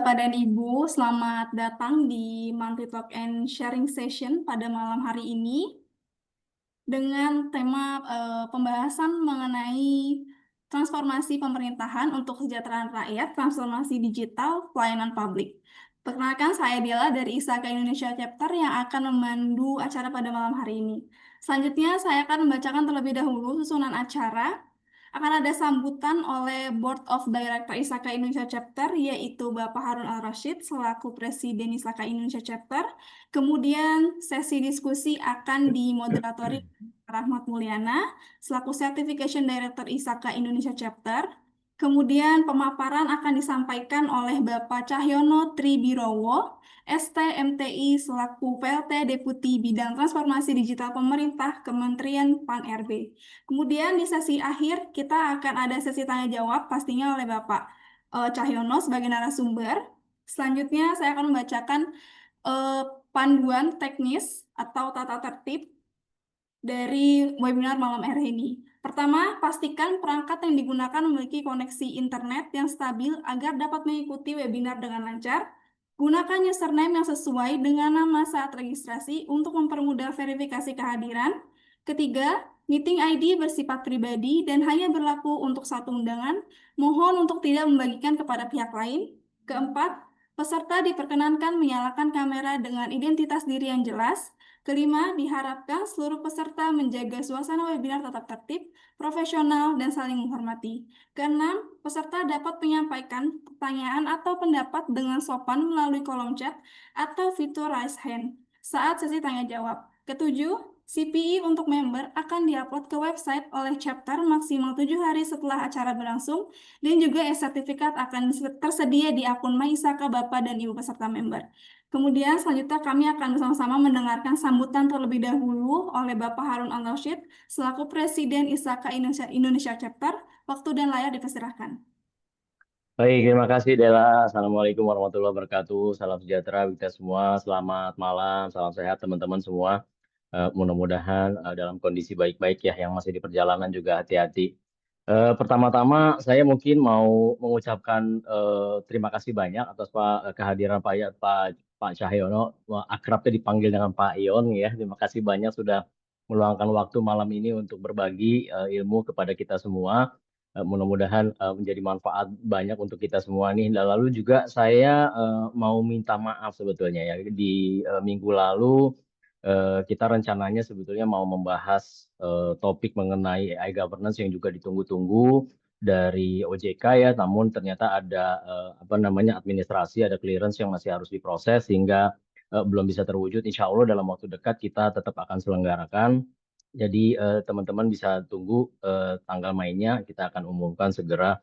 Bapak dan Ibu, selamat datang di Monthly Talk and Sharing Session pada malam hari ini dengan tema pembahasan mengenai transformasi pemerintahan untuk kesejahteraan rakyat, transformasi digital, pelayanan publik. Perkenalkan, saya Dela dari ISAKA Indonesia Chapter yang akan memandu acara pada malam hari ini. Selanjutnya, saya akan membacakan terlebih dahulu susunan acara. Akan ada sambutan oleh Board of Director ISAKA Indonesia Chapter, yaitu Bapak Harun Al-Rashid selaku Presiden ISAKA Indonesia Chapter. Kemudian sesi diskusi akan dimoderatori Rahmat Mulyana selaku Certification Director ISAKA Indonesia Chapter. Kemudian pemaparan akan disampaikan oleh Bapak Cahyono Tribirowo, STMTI selaku PLT Deputi Bidang Transformasi Digital Pemerintah Kementerian PAN-RB. Kemudian di sesi akhir kita akan ada sesi tanya jawab pastinya oleh Bapak Cahyono sebagai narasumber. Selanjutnya saya akan membacakan eh, panduan teknis atau tata tertib dari webinar malam hari ini. Pertama, pastikan perangkat yang digunakan memiliki koneksi internet yang stabil agar dapat mengikuti webinar dengan lancar. Gunakan username yang sesuai dengan nama saat registrasi untuk mempermudah verifikasi kehadiran. Ketiga, meeting ID bersifat pribadi dan hanya berlaku untuk satu undangan. Mohon untuk tidak membagikan kepada pihak lain. Keempat, peserta diperkenankan menyalakan kamera dengan identitas diri yang jelas. Kelima, diharapkan seluruh peserta menjaga suasana webinar tetap tertib, profesional, dan saling menghormati. Keenam, peserta dapat menyampaikan pertanyaan atau pendapat dengan sopan melalui kolom chat atau fitur raise hand saat sesi tanya jawab. Ketujuh, CPI untuk member akan diupload ke website oleh chapter maksimal 7 hari setelah acara berlangsung, dan juga e-sertifikat akan tersedia di akun MyIsaka Bapak dan Ibu peserta member. Kemudian selanjutnya kami akan bersama-sama mendengarkan sambutan terlebih dahulu oleh Bapak Harun Al-Rashid selaku Presiden ISAKA Indonesia Chapter. Waktu dan layar dipersilahkan. Baik, terima kasih Dela. Assalamualaikum warahmatullahi wabarakatuh. Salam sejahtera kita semua. Selamat malam, salam sehat teman-teman semua. Mudah-mudahan dalam kondisi baik-baik ya, yang masih di perjalanan juga hati-hati. Pertama-tama saya mungkin mau mengucapkan terima kasih banyak atas kehadiran Pak Cahyono. Wah, akrabnya dipanggil dengan Pak Ion ya. Terima kasih banyak sudah meluangkan waktu malam ini untuk berbagi ilmu kepada kita semua. Mudah-mudahan menjadi manfaat banyak untuk kita semua nih. Dan lalu juga saya mau minta maaf sebetulnya ya, di minggu lalu kita rencananya sebetulnya mau membahas topik mengenai AI governance yang juga ditunggu-tunggu dari OJK ya, namun ternyata ada apa namanya administrasi, ada clearance yang masih harus diproses sehingga belum bisa terwujud. Insya Allah dalam waktu dekat kita tetap akan selenggarakan. Jadi teman-teman bisa tunggu tanggal mainnya, kita akan umumkan segera.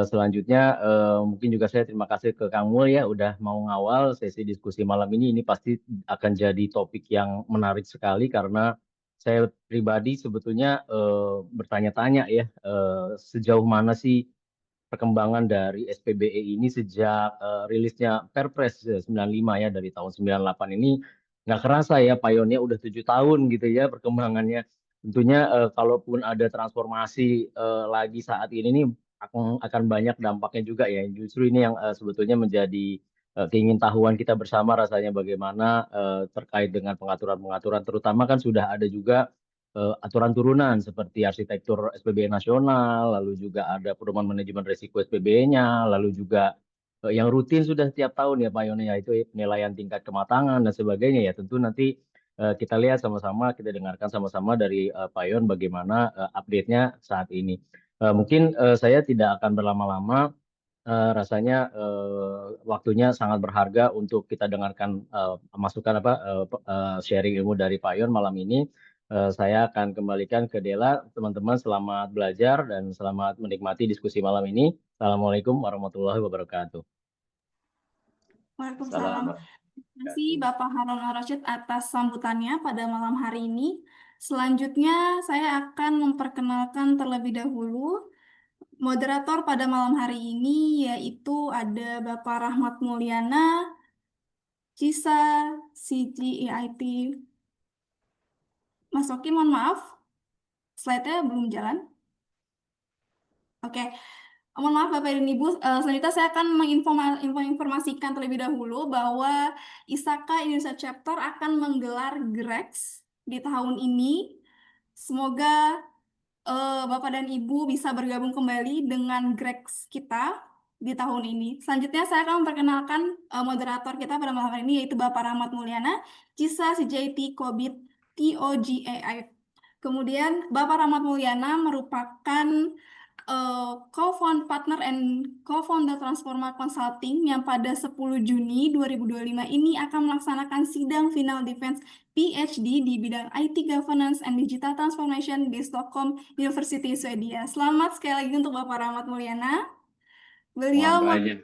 Selanjutnya mungkin juga saya terima kasih ke Kang Mul ya udah mau ngawal sesi diskusi malam ini. Ini pasti akan jadi topik yang menarik sekali karena saya pribadi sebetulnya bertanya-tanya ya sejauh mana sih perkembangan dari SPBE ini sejak rilisnya Perpres 95 ya dari tahun 98 ini. Nggak kerasa ya payonnya udah 7 tahun gitu ya perkembangannya. Tentunya kalaupun ada transformasi lagi saat ini nih akan banyak dampaknya juga ya. Justru ini yang sebetulnya menjadi keingintahuan kita bersama rasanya bagaimana terkait dengan pengaturan-pengaturan terutama kan sudah ada juga aturan turunan seperti arsitektur SPBE nasional, lalu juga ada pedoman manajemen risiko SPBE-nya, lalu juga yang rutin sudah setiap tahun ya Pak Yoni, yaitu penilaian tingkat kematangan dan sebagainya ya. Tentu nanti kita lihat sama-sama, kita dengarkan sama-sama dari Pak Yon bagaimana update-nya saat ini. Mungkin saya tidak akan berlama-lama, rasanya waktunya sangat berharga untuk kita dengarkan masukan sharing ilmu dari Pak Yon malam ini. Saya akan kembalikan ke Dela. Teman-teman selamat belajar dan selamat menikmati diskusi malam ini. Assalamualaikum warahmatullahi wabarakatuh. Waalaikumsalam. Salam. Terima kasih Bapak Harun Al-Rashid atas sambutannya pada malam hari ini. Selanjutnya saya akan memperkenalkan terlebih dahulu moderator pada malam hari ini, yaitu ada Bapak Rahmat Mulyana, CISA, CGIT. Mas Oki, mohon maaf, slide-nya belum jalan. Oke, Mohon maaf Bapak dan Ibu, selanjutnya saya akan menginformasikan terlebih dahulu bahwa ISAKA Indonesia Chapter akan menggelar GREX di tahun ini. Semoga Bapak dan Ibu bisa bergabung kembali dengan GREX kita di tahun ini. Selanjutnya saya akan memperkenalkan moderator kita pada malam hari ini yaitu Bapak Rahmat Mulyana, CISA CJT COVID TOGAI. Kemudian Bapak Rahmat Mulyana merupakan co-found partner and co-founder Transforma Consulting yang pada 10 Juni 2025 ini akan melaksanakan sidang final defense PhD di bidang IT Governance and Digital Transformation di Stockholm University, Swedia. Selamat sekali lagi untuk Bapak Rahmat Mulyana. Mohon Beliau doanya.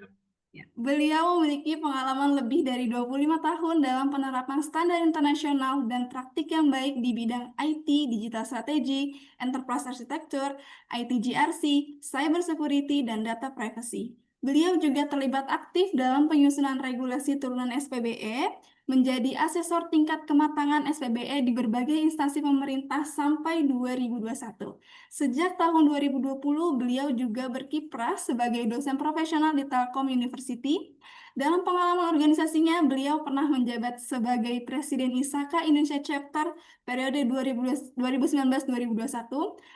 Ya, beliau memiliki pengalaman lebih dari 25 tahun dalam penerapan standar internasional dan praktik yang baik di bidang IT, digital strategy, enterprise architecture, IT GRC, cyber security, dan data privacy. Beliau juga terlibat aktif dalam penyusunan regulasi turunan SPBE, menjadi asesor tingkat kematangan SPBE di berbagai instansi pemerintah sampai 2021. Sejak tahun 2020, beliau juga berkiprah sebagai dosen profesional di Telkom University. Dalam pengalaman organisasinya, beliau pernah menjabat sebagai Presiden ISAKA Indonesia Chapter periode 2019-2021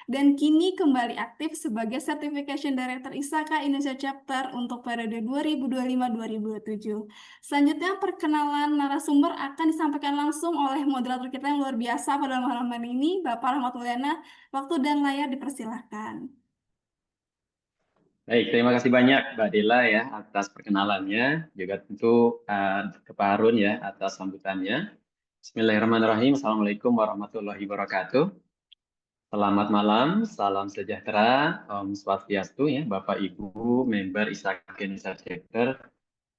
dan kini kembali aktif sebagai Certification Director ISAKA Indonesia Chapter untuk periode 2025-2027. Selanjutnya, perkenalan narasumber akan disampaikan langsung oleh moderator kita yang luar biasa pada malam hari ini, Bapak Rahmat Mulyana. Waktu dan layar dipersilahkan. Baik, terima kasih banyak Mbak Dela ya atas perkenalannya, juga tentu ke Pak Harun ya atas sambutannya. Bismillahirrahmanirrahim. Assalamualaikum warahmatullahi wabarakatuh. Selamat malam, salam sejahtera, Om Swastiastu ya, Bapak Ibu, member ISAKA Indonesia Chapter,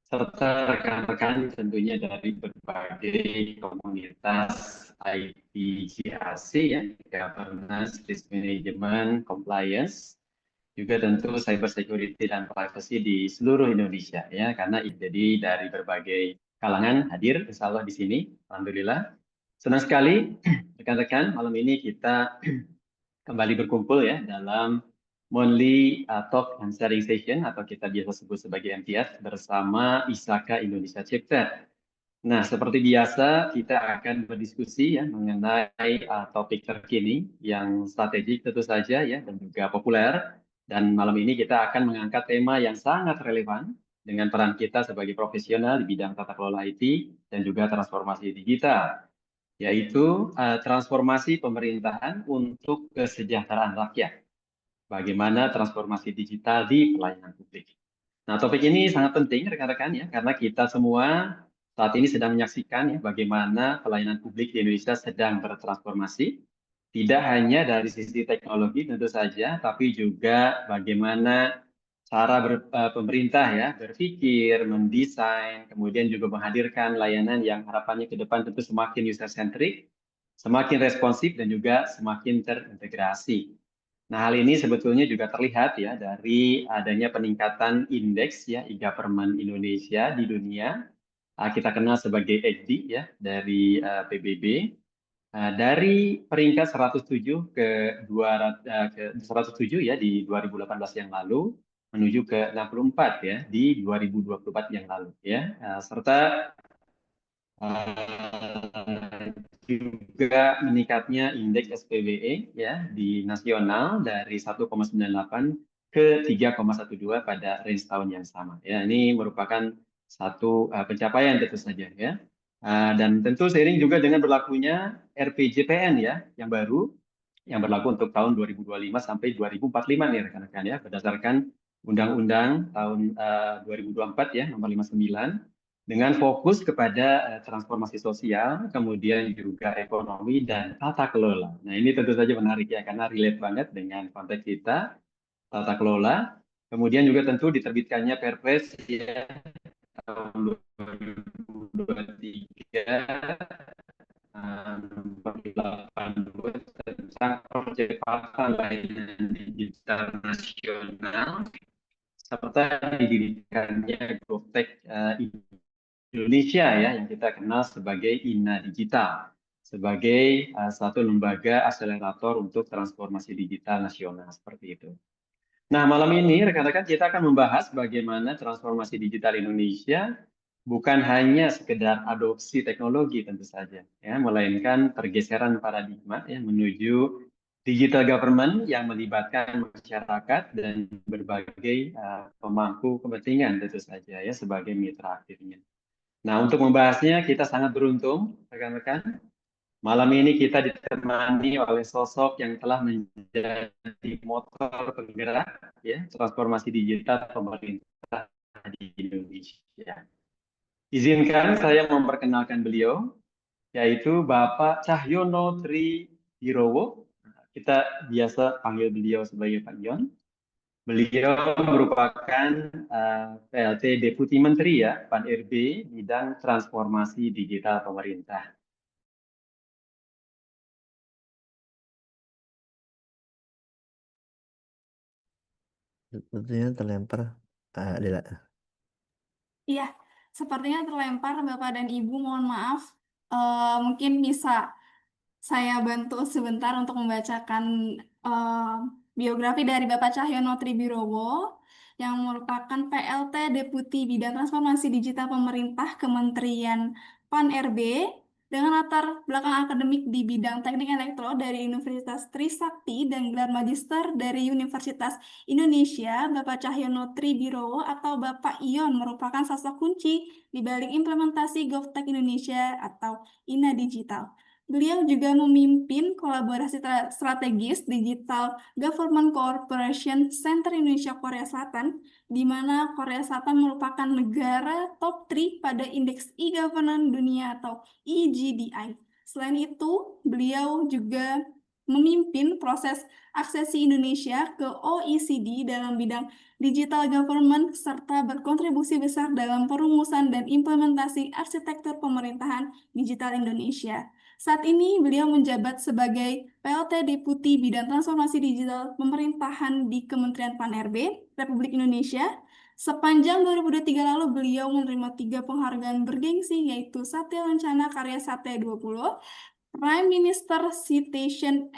serta rekan-rekan tentunya dari berbagai komunitas IT GRC ya, Governance, Risk Management, Compliance, juga tentu cyber security dan privacy di seluruh Indonesia ya, karena jadi dari berbagai kalangan hadir insya Allah di sini. Alhamdulillah. Senang sekali rekan-rekan, malam ini kita kembali berkumpul ya dalam Monthly Talk and Sharing Session atau kita biasa sebut sebagai MTS bersama ISAKA Indonesia Chapter. Nah, seperti biasa, kita akan berdiskusi ya mengenai topik terkini yang strategik tentu saja ya dan juga populer. Dan malam ini kita akan mengangkat tema yang sangat relevan dengan peran kita sebagai profesional di bidang tata kelola IT dan juga transformasi digital, yaitu transformasi pemerintahan untuk kesejahteraan rakyat. Bagaimana transformasi digital di pelayanan publik. Nah, topik ini sangat penting rekan-rekan ya, karena kita semua saat ini sedang menyaksikan ya bagaimana pelayanan publik di Indonesia sedang bertransformasi, tidak hanya dari sisi teknologi tentu saja, tapi juga bagaimana cara pemerintah ya berpikir, mendesain, kemudian juga menghadirkan layanan yang harapannya ke depan tentu semakin user-centric, semakin responsif, dan juga semakin terintegrasi. Nah, hal ini sebetulnya juga terlihat ya dari adanya peningkatan indeks ya e-government Indonesia di dunia. Kita kenal sebagai EGDI ya dari PBB. Dari peringkat 107 ke 107 ya di 2018 yang lalu menuju ke 64 ya di 2024 yang lalu ya. Serta juga meningkatnya indeks SPWE ya di nasional dari 1,98 ke 3,12 pada range tahun yang sama. Ya, ini merupakan satu pencapaian tentu saja ya. Dan tentu seiring juga dengan berlakunya RPJPN ya yang baru yang berlaku untuk tahun 2025 sampai 2045 nih rekan-rekan ya berdasarkan Undang-Undang tahun 2024 ya nomor 59 dengan fokus kepada transformasi sosial, kemudian juga ekonomi dan tata kelola. Nah, ini tentu saja menarik ya, karena relate banget dengan konteks kita, tata kelola. Kemudian juga tentu diterbitkannya Perpres ya, tahun 2023, nomor 82 tentang percepatan layanan digital nasional, serta didirikannya GovTech Indonesia ya yang kita kenal sebagai INA Digital sebagai satu lembaga akselerator untuk transformasi digital nasional seperti itu. Nah, malam ini rekan-rekan kita akan membahas bagaimana transformasi digital Indonesia bukan hanya sekedar adopsi teknologi tentu saja, ya, melainkan pergeseran paradigma ya menuju digital government yang melibatkan masyarakat dan berbagai pemangku kepentingan tentu saja ya sebagai mitra akhirnya. Nah, untuk membahasnya kita sangat beruntung rekan-rekan. Malam ini kita ditemani oleh sosok yang telah menjadi motor penggerak ya transformasi digital pemerintah di Indonesia. Izinkan saya memperkenalkan beliau, yaitu Bapak Cahyono Tri Hirowo. Kita biasa panggil beliau sebagai Pak Yon. Beliau merupakan PLT Deputi Menteri ya, Pan RB bidang transformasi digital pemerintah. Sepertinya terlempar. Dila. Iya, sepertinya terlempar Bapak dan Ibu, mohon maaf. Mungkin bisa saya bantu sebentar untuk membacakan biografi dari Bapak Cahyono Tribirowo yang merupakan PLT Deputi Bidang Transformasi Digital Pemerintah Kementerian Pan-RB dengan latar belakang akademik di bidang teknik elektro dari Universitas Trisakti dan gelar magister dari Universitas Indonesia. Bapak Cahyono Tribirowo atau Bapak Ion merupakan sosok kunci di balik implementasi GovTech Indonesia atau INA Digital. Beliau juga memimpin kolaborasi strategis Digital Government Cooperation Center Indonesia Korea Selatan, di mana Korea Selatan merupakan negara top 3 pada Indeks E-Governance Dunia atau EGDI. Selain itu, beliau juga memimpin proses aksesi Indonesia ke OECD dalam bidang digital government serta berkontribusi besar dalam perumusan dan implementasi arsitektur pemerintahan digital Indonesia. Saat ini beliau menjabat sebagai PLT Deputi Bidang Transformasi Digital Pemerintahan di Kementerian Pan-RB Republik Indonesia. Sepanjang 2023 lalu beliau menerima 3 penghargaan bergengsi yaitu Satya Lancana Karya Satya 20, Prime Minister Citation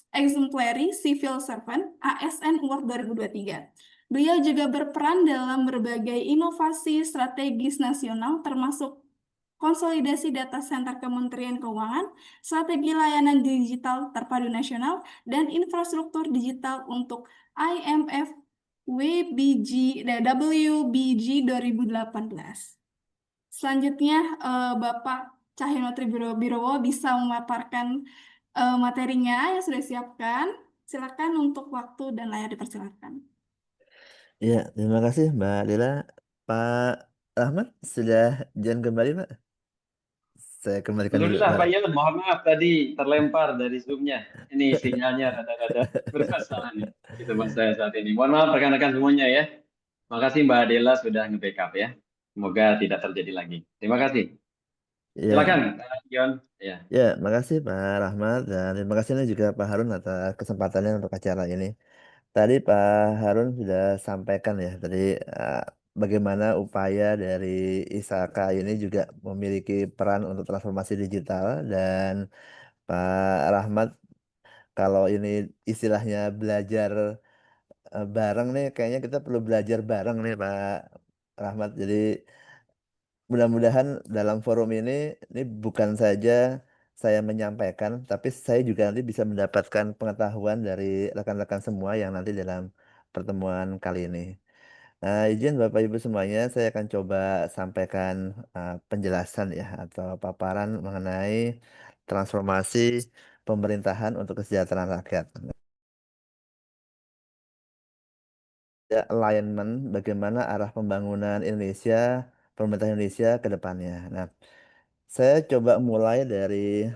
Exemplary Civil Servant ASN Award 2023. Beliau juga berperan dalam berbagai inovasi strategis nasional termasuk konsolidasi data center Kementerian Keuangan, strategi layanan digital terpadu nasional, dan infrastruktur digital untuk IMF WBG 2018. Selanjutnya, Bapak Cahyono Tribirowo bisa memaparkan materinya yang sudah disiapkan. Silakan untuk waktu dan layar dipersilakan. Ya, terima kasih Mbak Dila. Pak Ahmad sudah jalan kembali, Pak. Saya kembalikan dulu, Alhamdulillah Pak. Pak Yon, mohon maaf tadi terlempar dari Zoom-nya. Ini sinyalnya rada-rada bermasalah nih di tempat saya saat ini. Mohon maaf rekan-rekan semuanya ya. Makasih Mbak Adela sudah nge-backup ya. Semoga tidak terjadi lagi. Terima kasih. Silakan Ya, Pak Yon. Ya. ya, makasih Pak Rahmat dan terima kasih juga Pak Harun atas kesempatannya untuk acara ini. Tadi Pak Harun sudah sampaikan ya, tadi eh, bagaimana upaya dari ISAKA ini juga memiliki peran untuk transformasi digital dan Pak Rahmat kalau ini istilahnya belajar bareng nih, kayaknya kita perlu belajar bareng nih Pak Rahmat. Jadi mudah-mudahan dalam forum ini bukan saja saya menyampaikan, tapi saya juga nanti bisa mendapatkan pengetahuan dari rekan-rekan semua yang nanti dalam pertemuan kali ini. Nah, izin Bapak Ibu semuanya, saya akan coba sampaikan penjelasan ya atau paparan mengenai transformasi pemerintahan untuk kesejahteraan rakyat. Ya, alignment bagaimana arah pembangunan Indonesia, pemerintah Indonesia ke depannya. Nah, saya coba mulai dari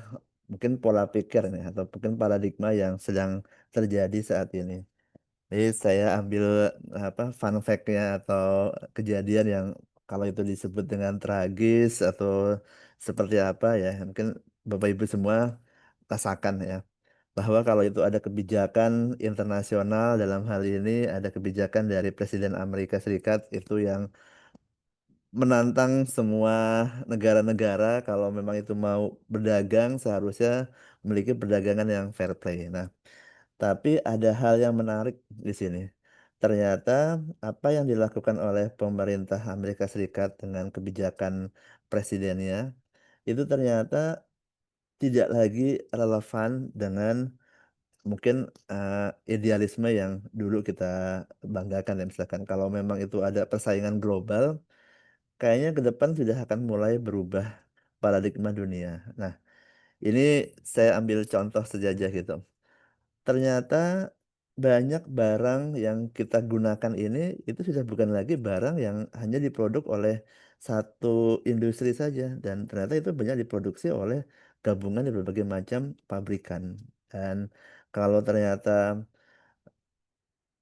mungkin pola pikir nih atau mungkin paradigma yang sedang terjadi saat ini. Jadi saya ambil apa fun fact-nya atau kejadian yang kalau itu disebut dengan tragis atau seperti apa ya, mungkin Bapak Ibu semua rasakan ya bahwa kalau itu ada kebijakan internasional dalam hal ini ada kebijakan dari Presiden Amerika Serikat itu yang menantang semua negara-negara kalau memang itu mau berdagang seharusnya memiliki perdagangan yang fair play. Nah, Tapi ada hal yang menarik di sini. Ternyata apa yang dilakukan oleh pemerintah Amerika Serikat dengan kebijakan presidennya itu ternyata tidak lagi relevan dengan mungkin idealisme yang dulu kita banggakan ya, misalkan kalau memang itu ada persaingan global, kayaknya ke depan sudah akan mulai berubah paradigma dunia. Nah, ini saya ambil contoh sejajar gitu. Ternyata banyak barang yang kita gunakan ini itu sudah bukan lagi barang yang hanya diproduk oleh satu industri saja, dan ternyata itu banyak diproduksi oleh gabungan dari berbagai macam pabrikan. Dan kalau ternyata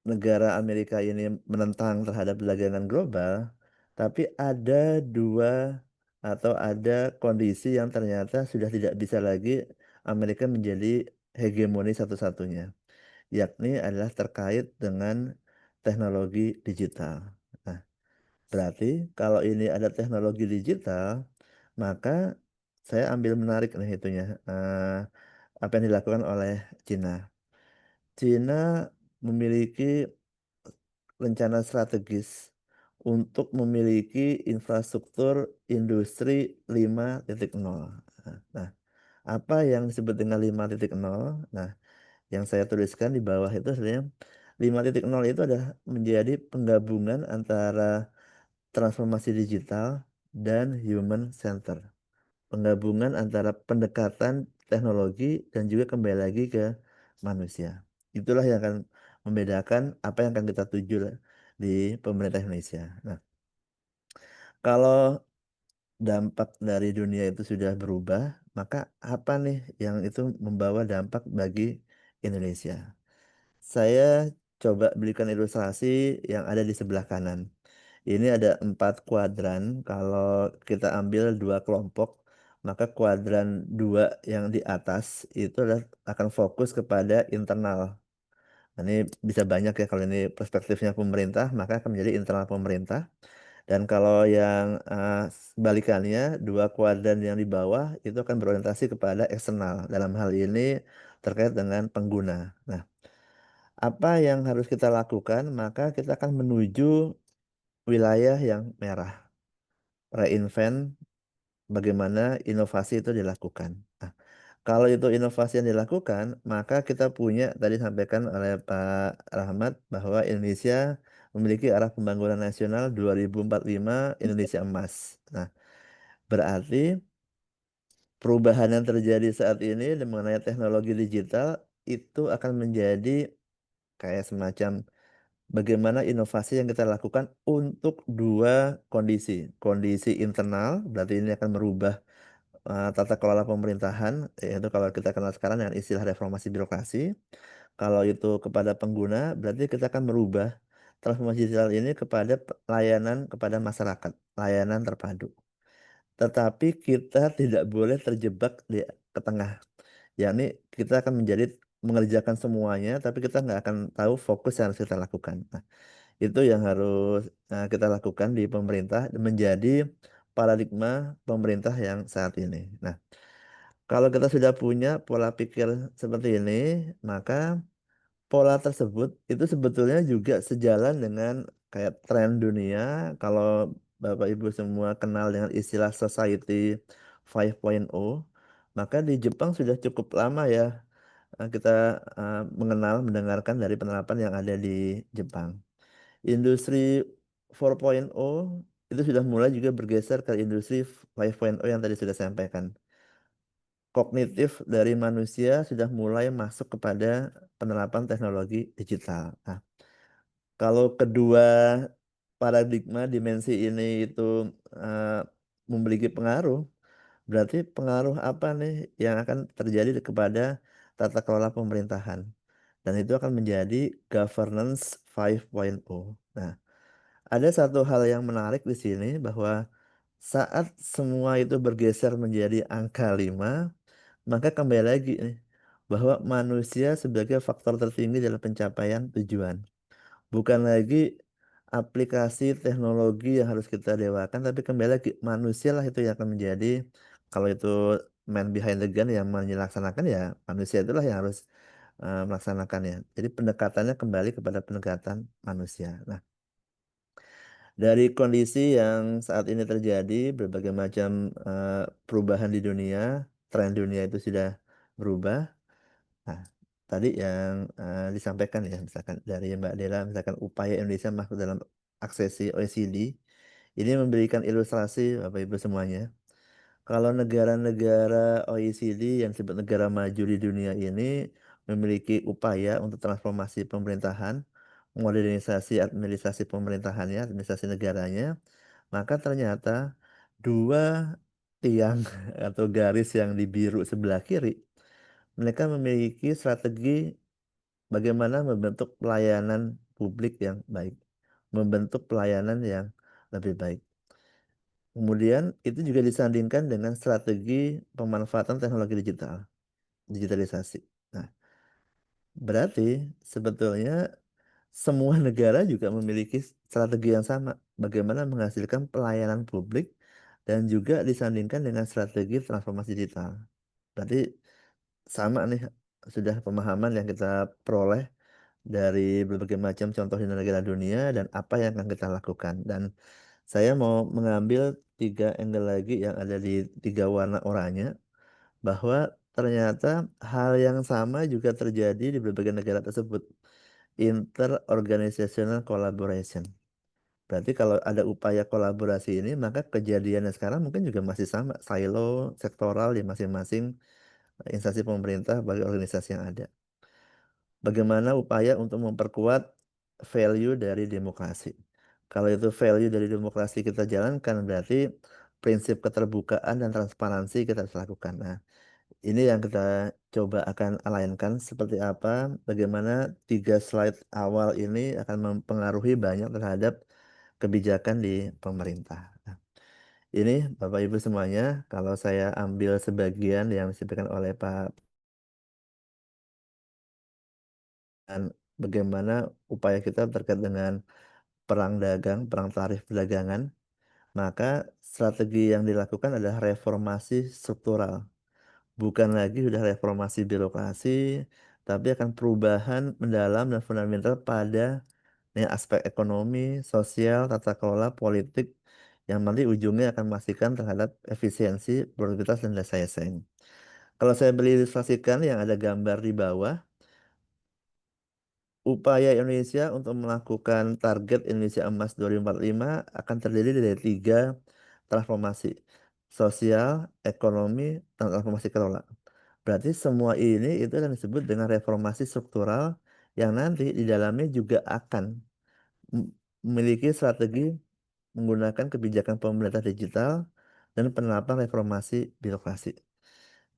negara Amerika ini menentang terhadap perdagangan global, tapi ada dua atau ada kondisi yang ternyata sudah tidak bisa lagi Amerika menjadi hegemoni satu-satunya, yakni adalah terkait dengan teknologi digital. Nah, berarti kalau ini ada teknologi digital, maka saya ambil menarik nih itunya, apa yang dilakukan oleh Cina. Cina memiliki rencana strategis untuk memiliki infrastruktur industri 5.0. Nah, apa yang disebut dengan 5.0? Nah, yang saya tuliskan di bawah itu sebenarnya 5.0 itu adalah menjadi penggabungan antara transformasi digital dan human center. Penggabungan antara pendekatan teknologi dan juga kembali lagi ke manusia. Itulah yang akan membedakan apa yang akan kita tuju di pemerintah Indonesia. Nah, kalau dampak dari dunia itu sudah berubah, maka apa nih yang itu membawa dampak bagi Indonesia? Saya coba berikan ilustrasi yang ada di sebelah kanan. Ini ada 4 kuadran. Kalau kita ambil 2 kelompok, maka kuadran 2 yang di atas itu akan fokus kepada internal. Nah, ini bisa banyak ya, kalau ini perspektifnya pemerintah, maka akan menjadi internal pemerintah. Dan kalau yang sebalikannya, 2 kuadran yang di bawah itu akan berorientasi kepada eksternal. Dalam hal ini terkait dengan pengguna. Nah, apa yang harus kita lakukan? Maka kita akan menuju wilayah yang merah. Reinvent bagaimana inovasi itu dilakukan. Nah, kalau itu inovasi yang dilakukan, maka kita punya, tadi sampaikan oleh Pak Rahmat, bahwa Indonesia memiliki arah pembangunan nasional 2045 Indonesia Emas. Nah, berarti perubahan yang terjadi saat ini mengenai teknologi digital itu akan menjadi kayak semacam bagaimana inovasi yang kita lakukan untuk dua kondisi. Kondisi internal, berarti ini akan merubah tata kelola pemerintahan, yaitu kalau kita kenal sekarang dengan istilah reformasi birokrasi. Kalau itu kepada pengguna, berarti kita akan merubah transformasi digital ini kepada layanan kepada masyarakat, layanan terpadu. Tetapi kita tidak boleh terjebak di ke tengah, yakni kita akan mengerjakan semuanya, tapi kita nggak akan tahu fokus yang harus kita lakukan. Nah, itu yang harus kita lakukan di pemerintah, menjadi paradigma pemerintah yang saat ini. Nah, kalau kita sudah punya pola pikir seperti ini, maka pola tersebut itu sebetulnya juga sejalan dengan kayak tren dunia. Kalau Bapak Ibu semua kenal dengan istilah Society 5.0, maka di Jepang sudah cukup lama ya kita mendengarkan dari penerapan yang ada di Jepang. Industri 4.0 itu sudah mulai juga bergeser ke industri 5.0 yang tadi sudah saya sampaikan. Kognitif dari manusia sudah mulai masuk kepada penerapan teknologi digital. Nah, kalau kedua paradigma dimensi ini itu eh, memiliki pengaruh, berarti pengaruh apa nih yang akan terjadi kepada tata kelola pemerintahan? Dan itu akan menjadi governance 5.0. Nah, ada satu hal yang menarik di sini bahwa saat semua itu bergeser menjadi angka 5, maka kembali lagi nih bahwa manusia sebagai faktor tertinggi dalam pencapaian tujuan. Bukan lagi aplikasi teknologi yang harus kita dewakan, tapi kembali lagi manusia lah itu yang akan menjadi, kalau itu man behind the gun yang melaksanakan, ya manusia itulah yang harus melaksanakannya. Jadi pendekatannya kembali kepada pendekatan manusia. Nah, dari kondisi yang saat ini terjadi, berbagai macam perubahan di dunia, tren dunia itu sudah berubah. Nah, tadi yang disampaikan ya, misalkan dari Mbak Dela, misalkan upaya Indonesia masuk dalam aksesi OECD, ini memberikan ilustrasi Bapak Ibu semuanya. Kalau negara-negara OECD yang disebut negara maju di dunia ini memiliki upaya untuk transformasi pemerintahan, modernisasi administrasi pemerintahannya, administrasi negaranya, maka ternyata dua tiang atau garis yang di biru sebelah kiri, mereka memiliki strategi bagaimana membentuk pelayanan publik yang baik, membentuk pelayanan yang lebih baik. Kemudian itu juga disandingkan dengan strategi pemanfaatan teknologi digital, digitalisasi. Nah, berarti sebetulnya semua negara juga memiliki strategi yang sama, bagaimana menghasilkan pelayanan publik dan juga disandingkan dengan strategi transformasi digital. Berarti sama nih, sudah pemahaman yang kita peroleh dari berbagai macam contoh di negara dunia dan apa yang akan kita lakukan. Dan saya mau mengambil 3 angle lagi yang ada di 3 warna oranye, bahwa ternyata hal yang sama juga terjadi di berbagai negara tersebut. Interorganizational collaboration. Berarti kalau ada upaya kolaborasi ini, maka kejadiannya sekarang mungkin juga masih sama, silo, sektoral di masing-masing instansi pemerintah bagi organisasi yang ada. Bagaimana upaya untuk memperkuat value dari demokrasi. Kalau itu value dari demokrasi kita jalankan, berarti prinsip keterbukaan dan transparansi kita harus lakukan. Nah, ini yang kita coba akan alainkan seperti apa, bagaimana 3 slide awal ini akan mempengaruhi banyak terhadap kebijakan di pemerintah. Nah, ini Bapak Ibu semuanya, kalau saya ambil sebagian yang disampaikan oleh Pak dan bagaimana upaya kita terkait dengan perang dagang, perang tarif perdagangan, maka strategi yang dilakukan adalah reformasi struktural. Bukan lagi sudah reformasi birokrasi, tapi akan perubahan mendalam dan fundamental pada aspek ekonomi, sosial, tata kelola, politik, yang nanti ujungnya akan memastikan terhadap efisiensi, produktivitas, dan daya saing. Kalau saya berilustrasikan yang ada gambar di bawah, upaya Indonesia untuk melakukan target Indonesia Emas 2045 akan terdiri dari 3 transformasi: sosial, ekonomi, dan transformasi kelola. Berarti semua ini itu akan disebut dengan reformasi struktural yang nanti di dalamnya juga akan memiliki strategi menggunakan kebijakan pemerintah digital dan penerapan reformasi birokrasi.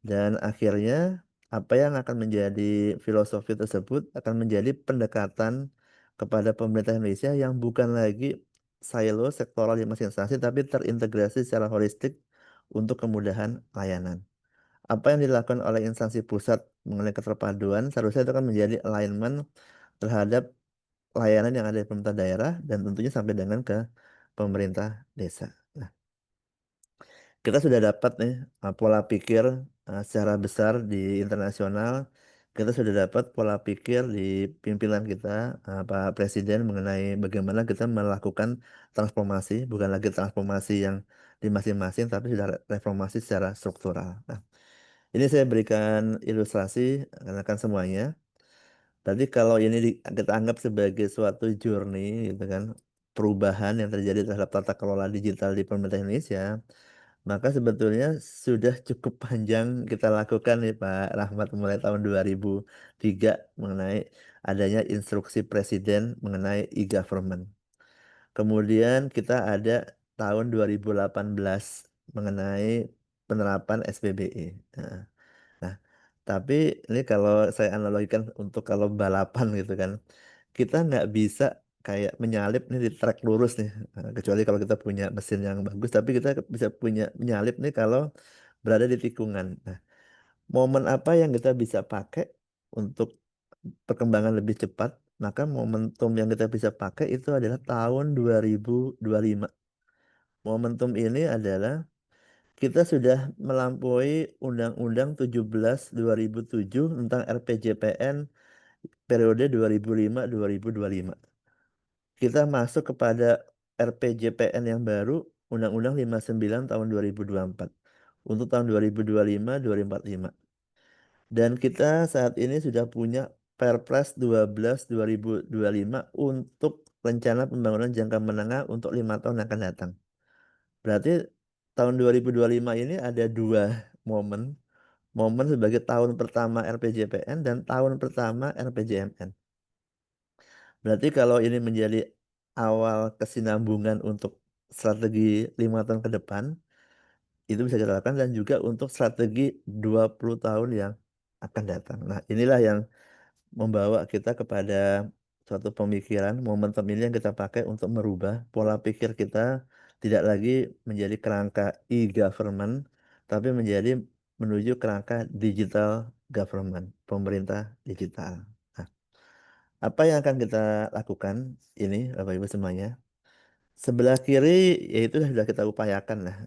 Dan akhirnya apa yang akan menjadi filosofi tersebut akan menjadi pendekatan kepada pemerintah Indonesia yang bukan lagi silo sektoral di masing instansi, tapi terintegrasi secara holistik untuk kemudahan layanan. Apa yang dilakukan oleh instansi pusat mengenai keterpaduan seharusnya itu akan menjadi alignment terhadap layanan yang ada di pemerintah daerah dan tentunya sampai dengan ke pemerintah desa. Nah, kita sudah dapat nih pola pikir secara besar di internasional. Kita sudah dapat pola pikir di pimpinan kita, Pak Presiden, mengenai bagaimana kita melakukan transformasi, bukan lagi transformasi yang di masing-masing, tapi sudah reformasi secara struktural. Nah, ini saya berikan ilustrasi karena kan semuanya. Tadi kalau ini kita anggap sebagai suatu journey gitu kan, perubahan yang terjadi terhadap tata kelola digital di pemerintah Indonesia, maka sebetulnya sudah cukup panjang kita lakukan nih Pak Rahmat mulai tahun 2003 mengenai adanya instruksi presiden mengenai e-government. Kemudian kita ada tahun 2018 mengenai penerapan SPBE. Nah, tapi ini kalau saya analogikan untuk kalau balapan gitu kan, kita nggak bisa kayak menyalip nih di trek lurus nih. Kecuali kalau kita punya mesin yang bagus, tapi kita bisa punya menyalip nih kalau berada di tikungan. Nah, momen apa yang kita bisa pakai untuk perkembangan lebih cepat? Maka momentum yang kita bisa pakai itu adalah tahun 2025. Momentum ini adalah kita sudah melampaui Undang-Undang 17/2007 tentang RPJPN periode 2005-2025. Kita masuk kepada RPJPN yang baru, Undang-Undang 59 tahun 2024 untuk tahun 2025-2045. Dan kita saat ini sudah punya Perpres 12 2025 untuk rencana pembangunan jangka menengah untuk 5 tahun yang akan datang. Berarti tahun 2025 ini ada dua momen. Momen sebagai tahun pertama RPJPN dan tahun pertama RPJMN. Berarti kalau ini menjadi awal kesinambungan untuk strategi 5 tahun ke depan, itu bisa kita lakukan dan juga untuk strategi 20 tahun yang akan datang. Nah, inilah yang membawa kita kepada suatu pemikiran, momentum ini yang kita pakai untuk merubah pola pikir kita tidak lagi menjadi kerangka e-government, tapi menjadi menuju kerangka digital government, pemerintah digital. Nah, apa yang akan kita lakukan ini, Bapak Ibu semuanya? Sebelah kiri yaitu sudah kita upayakan lah.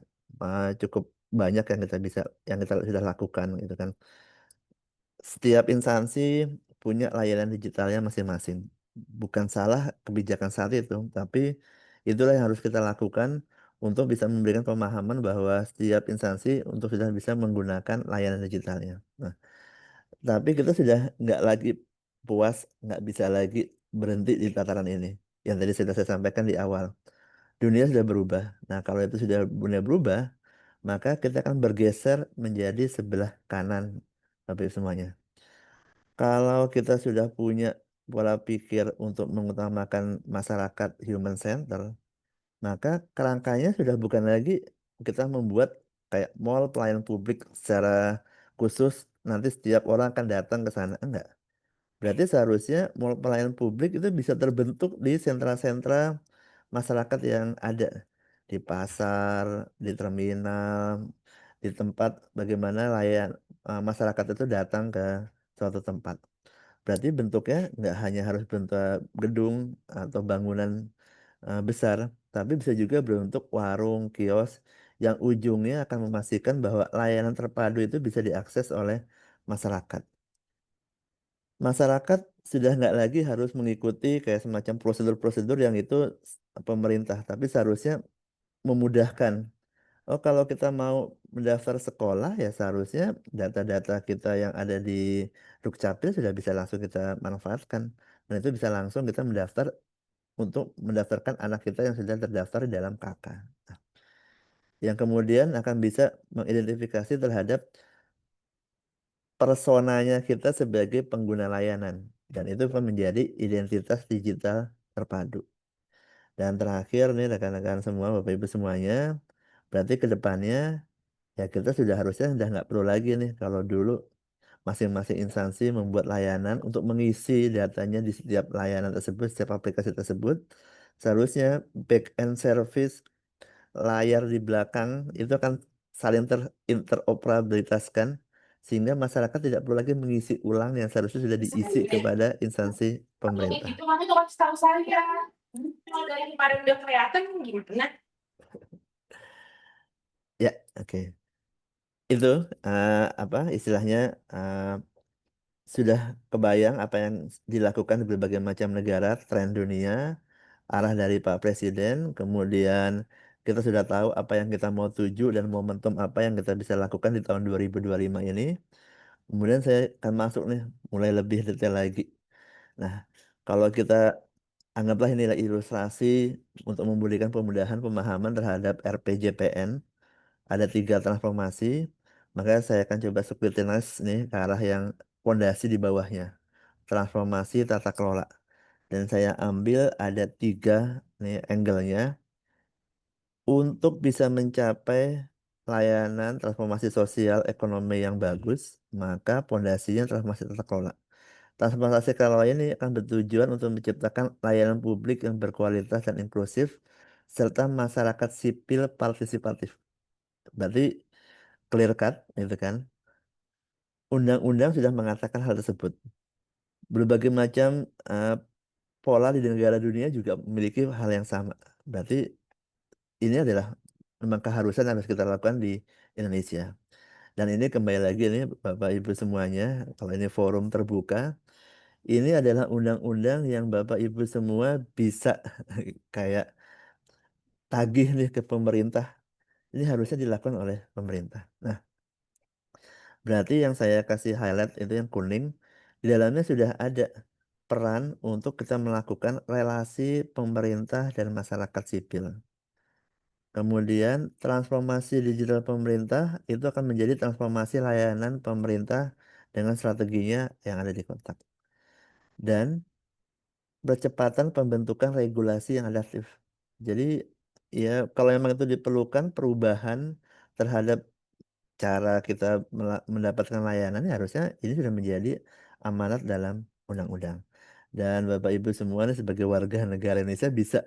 Cukup banyak yang kita sudah lakukan gitu kan. Setiap instansi punya layanan digitalnya masing-masing. Bukan salah kebijakan saat itu, tapi itulah yang harus kita lakukan untuk bisa memberikan pemahaman bahwa setiap instansi untuk sudah bisa menggunakan layanan digitalnya. Nah, tapi kita sudah nggak lagi puas, nggak bisa lagi berhenti di tataran ini. Yang tadi sudah saya sampaikan di awal. Dunia sudah berubah. Nah, kalau itu sudah dunia berubah, maka kita akan bergeser menjadi sebelah kanan, Bapak Ibu semuanya. Kalau kita sudah punya pola pikir untuk mengutamakan masyarakat human center, maka kerangkanya sudah bukan lagi kita membuat kayak mall pelayanan publik secara khusus nanti setiap orang akan datang ke sana. Enggak. Berarti seharusnya mall pelayanan publik itu bisa terbentuk di sentra-sentra masyarakat yang ada di pasar, di terminal, di tempat bagaimana masyarakat itu datang ke suatu tempat. Berarti bentuknya nggak hanya harus bentuk gedung atau bangunan besar, tapi bisa juga berbentuk warung, kios yang ujungnya akan memastikan bahwa layanan terpadu itu bisa diakses oleh masyarakat. Masyarakat sudah nggak lagi harus mengikuti kayak semacam prosedur-prosedur yang itu pemerintah, tapi seharusnya memudahkan. Oh, kalau kita mau mendaftar sekolah ya seharusnya data-data kita yang ada di Dukcapil sudah bisa langsung kita manfaatkan. Dan itu bisa langsung kita untuk mendaftarkan anak kita yang sudah terdaftar di dalam KK. Nah, yang kemudian akan bisa mengidentifikasi terhadap personanya kita sebagai pengguna layanan. Dan itu akan menjadi identitas digital terpadu. Dan terakhir nih rekan-rekan semua, Bapak Ibu semuanya, berarti ke depannya ya kita harusnya sudah nggak perlu lagi nih kalau dulu masing-masing instansi membuat layanan untuk mengisi datanya di setiap layanan tersebut, setiap aplikasi tersebut. Seharusnya back end service layar di belakang itu akan saling interoperabilitaskan sehingga masyarakat tidak perlu lagi mengisi ulang yang seharusnya sudah diisi kepada instansi pemerintah. Itu makanya tuh kasih tahu saya. Kalau dari kemarin udah kelihatan gimana? Ya, oke. Itu apa istilahnya sudah kebayang apa yang dilakukan di berbagai macam negara, tren dunia, arah dari Pak Presiden, kemudian kita sudah tahu apa yang kita mau tuju dan momentum apa yang kita bisa lakukan di tahun 2025 ini. Kemudian saya akan masuk nih, mulai lebih detail lagi. Nah, kalau kita anggaplah inilah ilustrasi untuk memberikan pemudahan pemahaman terhadap RPJPN, ada 3 transformasi, maka saya akan coba scrutinize nih ke arah yang fondasi di bawahnya, transformasi tata kelola. Dan saya ambil ada 3 nih angle-nya untuk bisa mencapai layanan transformasi sosial ekonomi yang bagus, maka fondasinya transformasi tata kelola. Transformasi kelola ini akan bertujuan untuk menciptakan layanan publik yang berkualitas dan inklusif, serta masyarakat sipil partisipatif. Berarti clear cut, gitu kan. Undang-undang sudah mengatakan hal tersebut. Berbagai macam pola di negara dunia juga memiliki hal yang sama. Berarti ini adalah memang keharusan yang harus kita lakukan di Indonesia. Dan ini kembali lagi ini Bapak Ibu semuanya, kalau ini forum terbuka, ini adalah undang-undang yang Bapak Ibu semua bisa kayak tagih nih ke pemerintah. Ini harusnya dilakukan oleh pemerintah. Nah, berarti yang saya kasih highlight itu yang kuning, di dalamnya sudah ada peran untuk kita melakukan relasi pemerintah dan masyarakat sipil. Kemudian transformasi digital pemerintah itu akan menjadi transformasi layanan pemerintah dengan strateginya yang ada di kotak. Dan percepatan pembentukan regulasi yang adaptif. Jadi ya kalau memang itu diperlukan perubahan terhadap cara kita mendapatkan layanan ya harusnya ini sudah menjadi amanat dalam undang-undang. Dan Bapak Ibu semua nih sebagai warga negara Indonesia bisa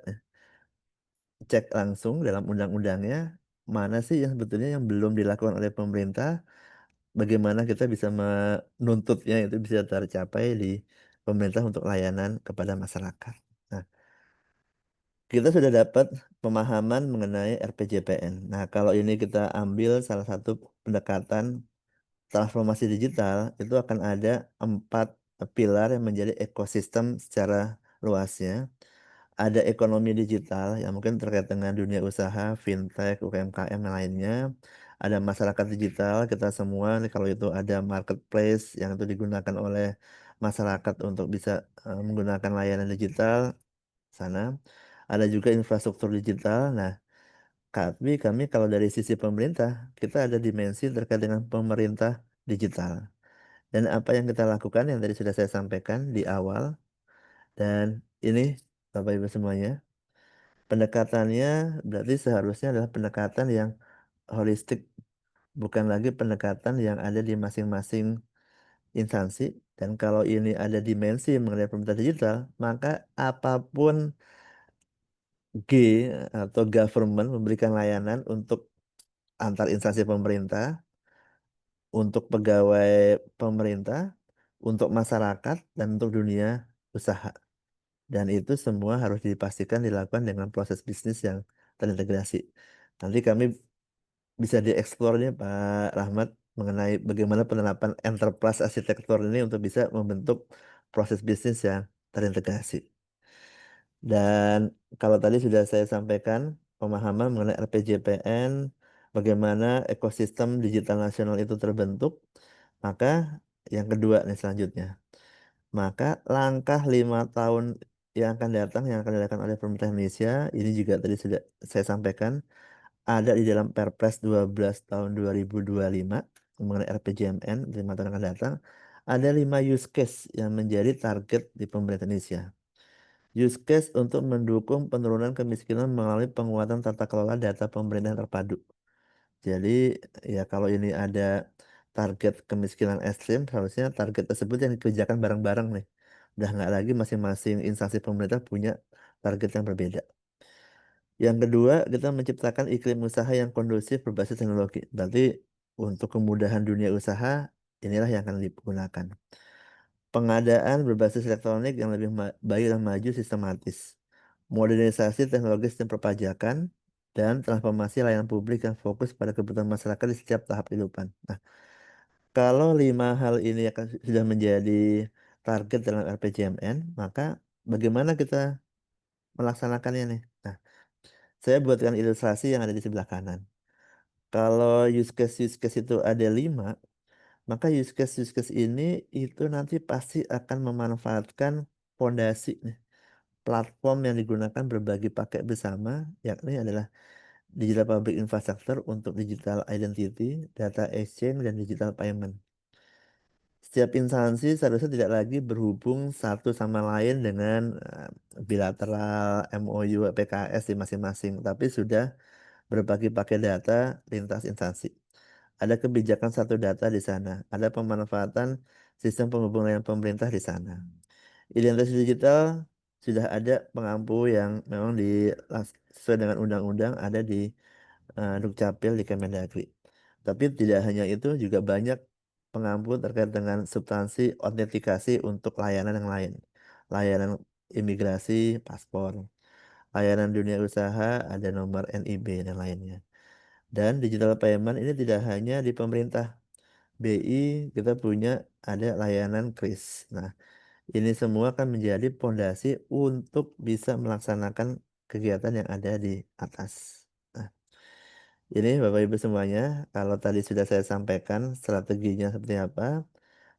cek langsung dalam undang-undangnya mana sih yang sebetulnya yang belum dilakukan oleh pemerintah, bagaimana kita bisa menuntutnya itu bisa tercapai di pemerintah untuk layanan kepada masyarakat. Nah, kita sudah dapat pemahaman mengenai RPJPN. Nah, kalau ini kita ambil salah satu pendekatan transformasi digital, itu akan ada 4 pilar yang menjadi ekosistem secara luasnya. Ada ekonomi digital yang mungkin terkait dengan dunia usaha, fintech, UMKM dan lainnya. Ada masyarakat digital, kita semua nih kalau itu ada marketplace yang itu digunakan oleh masyarakat untuk bisa menggunakan layanan digital sana. Ada juga infrastruktur digital. Nah, kami kalau dari sisi pemerintah, kita ada dimensi terkait dengan pemerintah digital. Dan apa yang kita lakukan yang tadi sudah saya sampaikan di awal. Dan ini Bapak Ibu semuanya, pendekatannya berarti seharusnya adalah pendekatan yang holistik, bukan lagi pendekatan yang ada di masing-masing instansi. Dan kalau ini ada dimensi mengenai pemerintah digital, maka apapun G atau government memberikan layanan untuk antar instansi pemerintah, untuk pegawai pemerintah, untuk masyarakat, dan untuk dunia usaha. Dan itu semua harus dipastikan dilakukan dengan proses bisnis yang terintegrasi. Nanti kami bisa dieksplor nih Pak Rahmat mengenai bagaimana penerapan enterprise arsitektur ini untuk bisa membentuk proses bisnis yang terintegrasi. Dan kalau tadi sudah saya sampaikan pemahaman mengenai RPJPN, bagaimana ekosistem digital nasional itu terbentuk, maka yang kedua nih selanjutnya. Maka langkah 5 tahun yang akan datang yang akan dilakukan oleh pemerintah Indonesia ini juga tadi sudah saya sampaikan ada di dalam Perpres 12 tahun 2025 mengenai RPJMN 5 tahun yang akan datang. Ada 5 use case yang menjadi target di pemerintah Indonesia. Use case untuk mendukung penurunan kemiskinan melalui penguatan tata kelola data pemerintahan terpadu. Jadi ya kalau ini ada target kemiskinan ekstrim, harusnya target tersebut yang dikerjakan bareng-bareng nih. Udah nggak lagi masing-masing instansi pemerintah punya target yang berbeda. Yang kedua, kita menciptakan iklim usaha yang kondusif berbasis teknologi. Berarti untuk kemudahan dunia usaha, inilah yang akan digunakan. Pengadaan berbasis elektronik yang lebih baik dan maju sistematis. Modernisasi teknologi sistem perpajakan dan transformasi layanan publik yang fokus pada kebutuhan masyarakat di setiap tahap kehidupan. Nah, kalau 5 hal ini akan sudah menjadi target dalam RPJMN, maka bagaimana kita melaksanakannya nih? Nah, saya buatkan ilustrasi yang ada di sebelah kanan. Kalau use case itu ada 5, maka use case ini itu nanti pasti akan memanfaatkan fondasi nih, platform yang digunakan berbagi pakai bersama, yakni adalah digital public infrastructure untuk digital identity, data exchange, dan digital payment. Setiap instansi seharusnya tidak lagi berhubung satu sama lain dengan bilateral MOU PKS di masing-masing, tapi sudah berbagi pakai data lintas instansi. Ada kebijakan satu data di sana, ada pemanfaatan sistem penghubungan pemerintah di sana. Identitas digital sudah ada pengampu yang memang sesuai dengan undang-undang ada di Dukcapil di Kemendagri. Tapi tidak hanya itu, juga banyak pengampu terkait dengan substansi autentikasi untuk layanan yang lain. Layanan imigrasi, paspor, layanan dunia usaha, ada nomor NIB dan lainnya. Dan digital payment ini tidak hanya di pemerintah. BI kita punya ada layanan KRIS. Nah, ini semua akan menjadi pondasi untuk bisa melaksanakan kegiatan yang ada di atas. Nah, ini Bapak Ibu semuanya, kalau tadi sudah saya sampaikan strateginya seperti apa,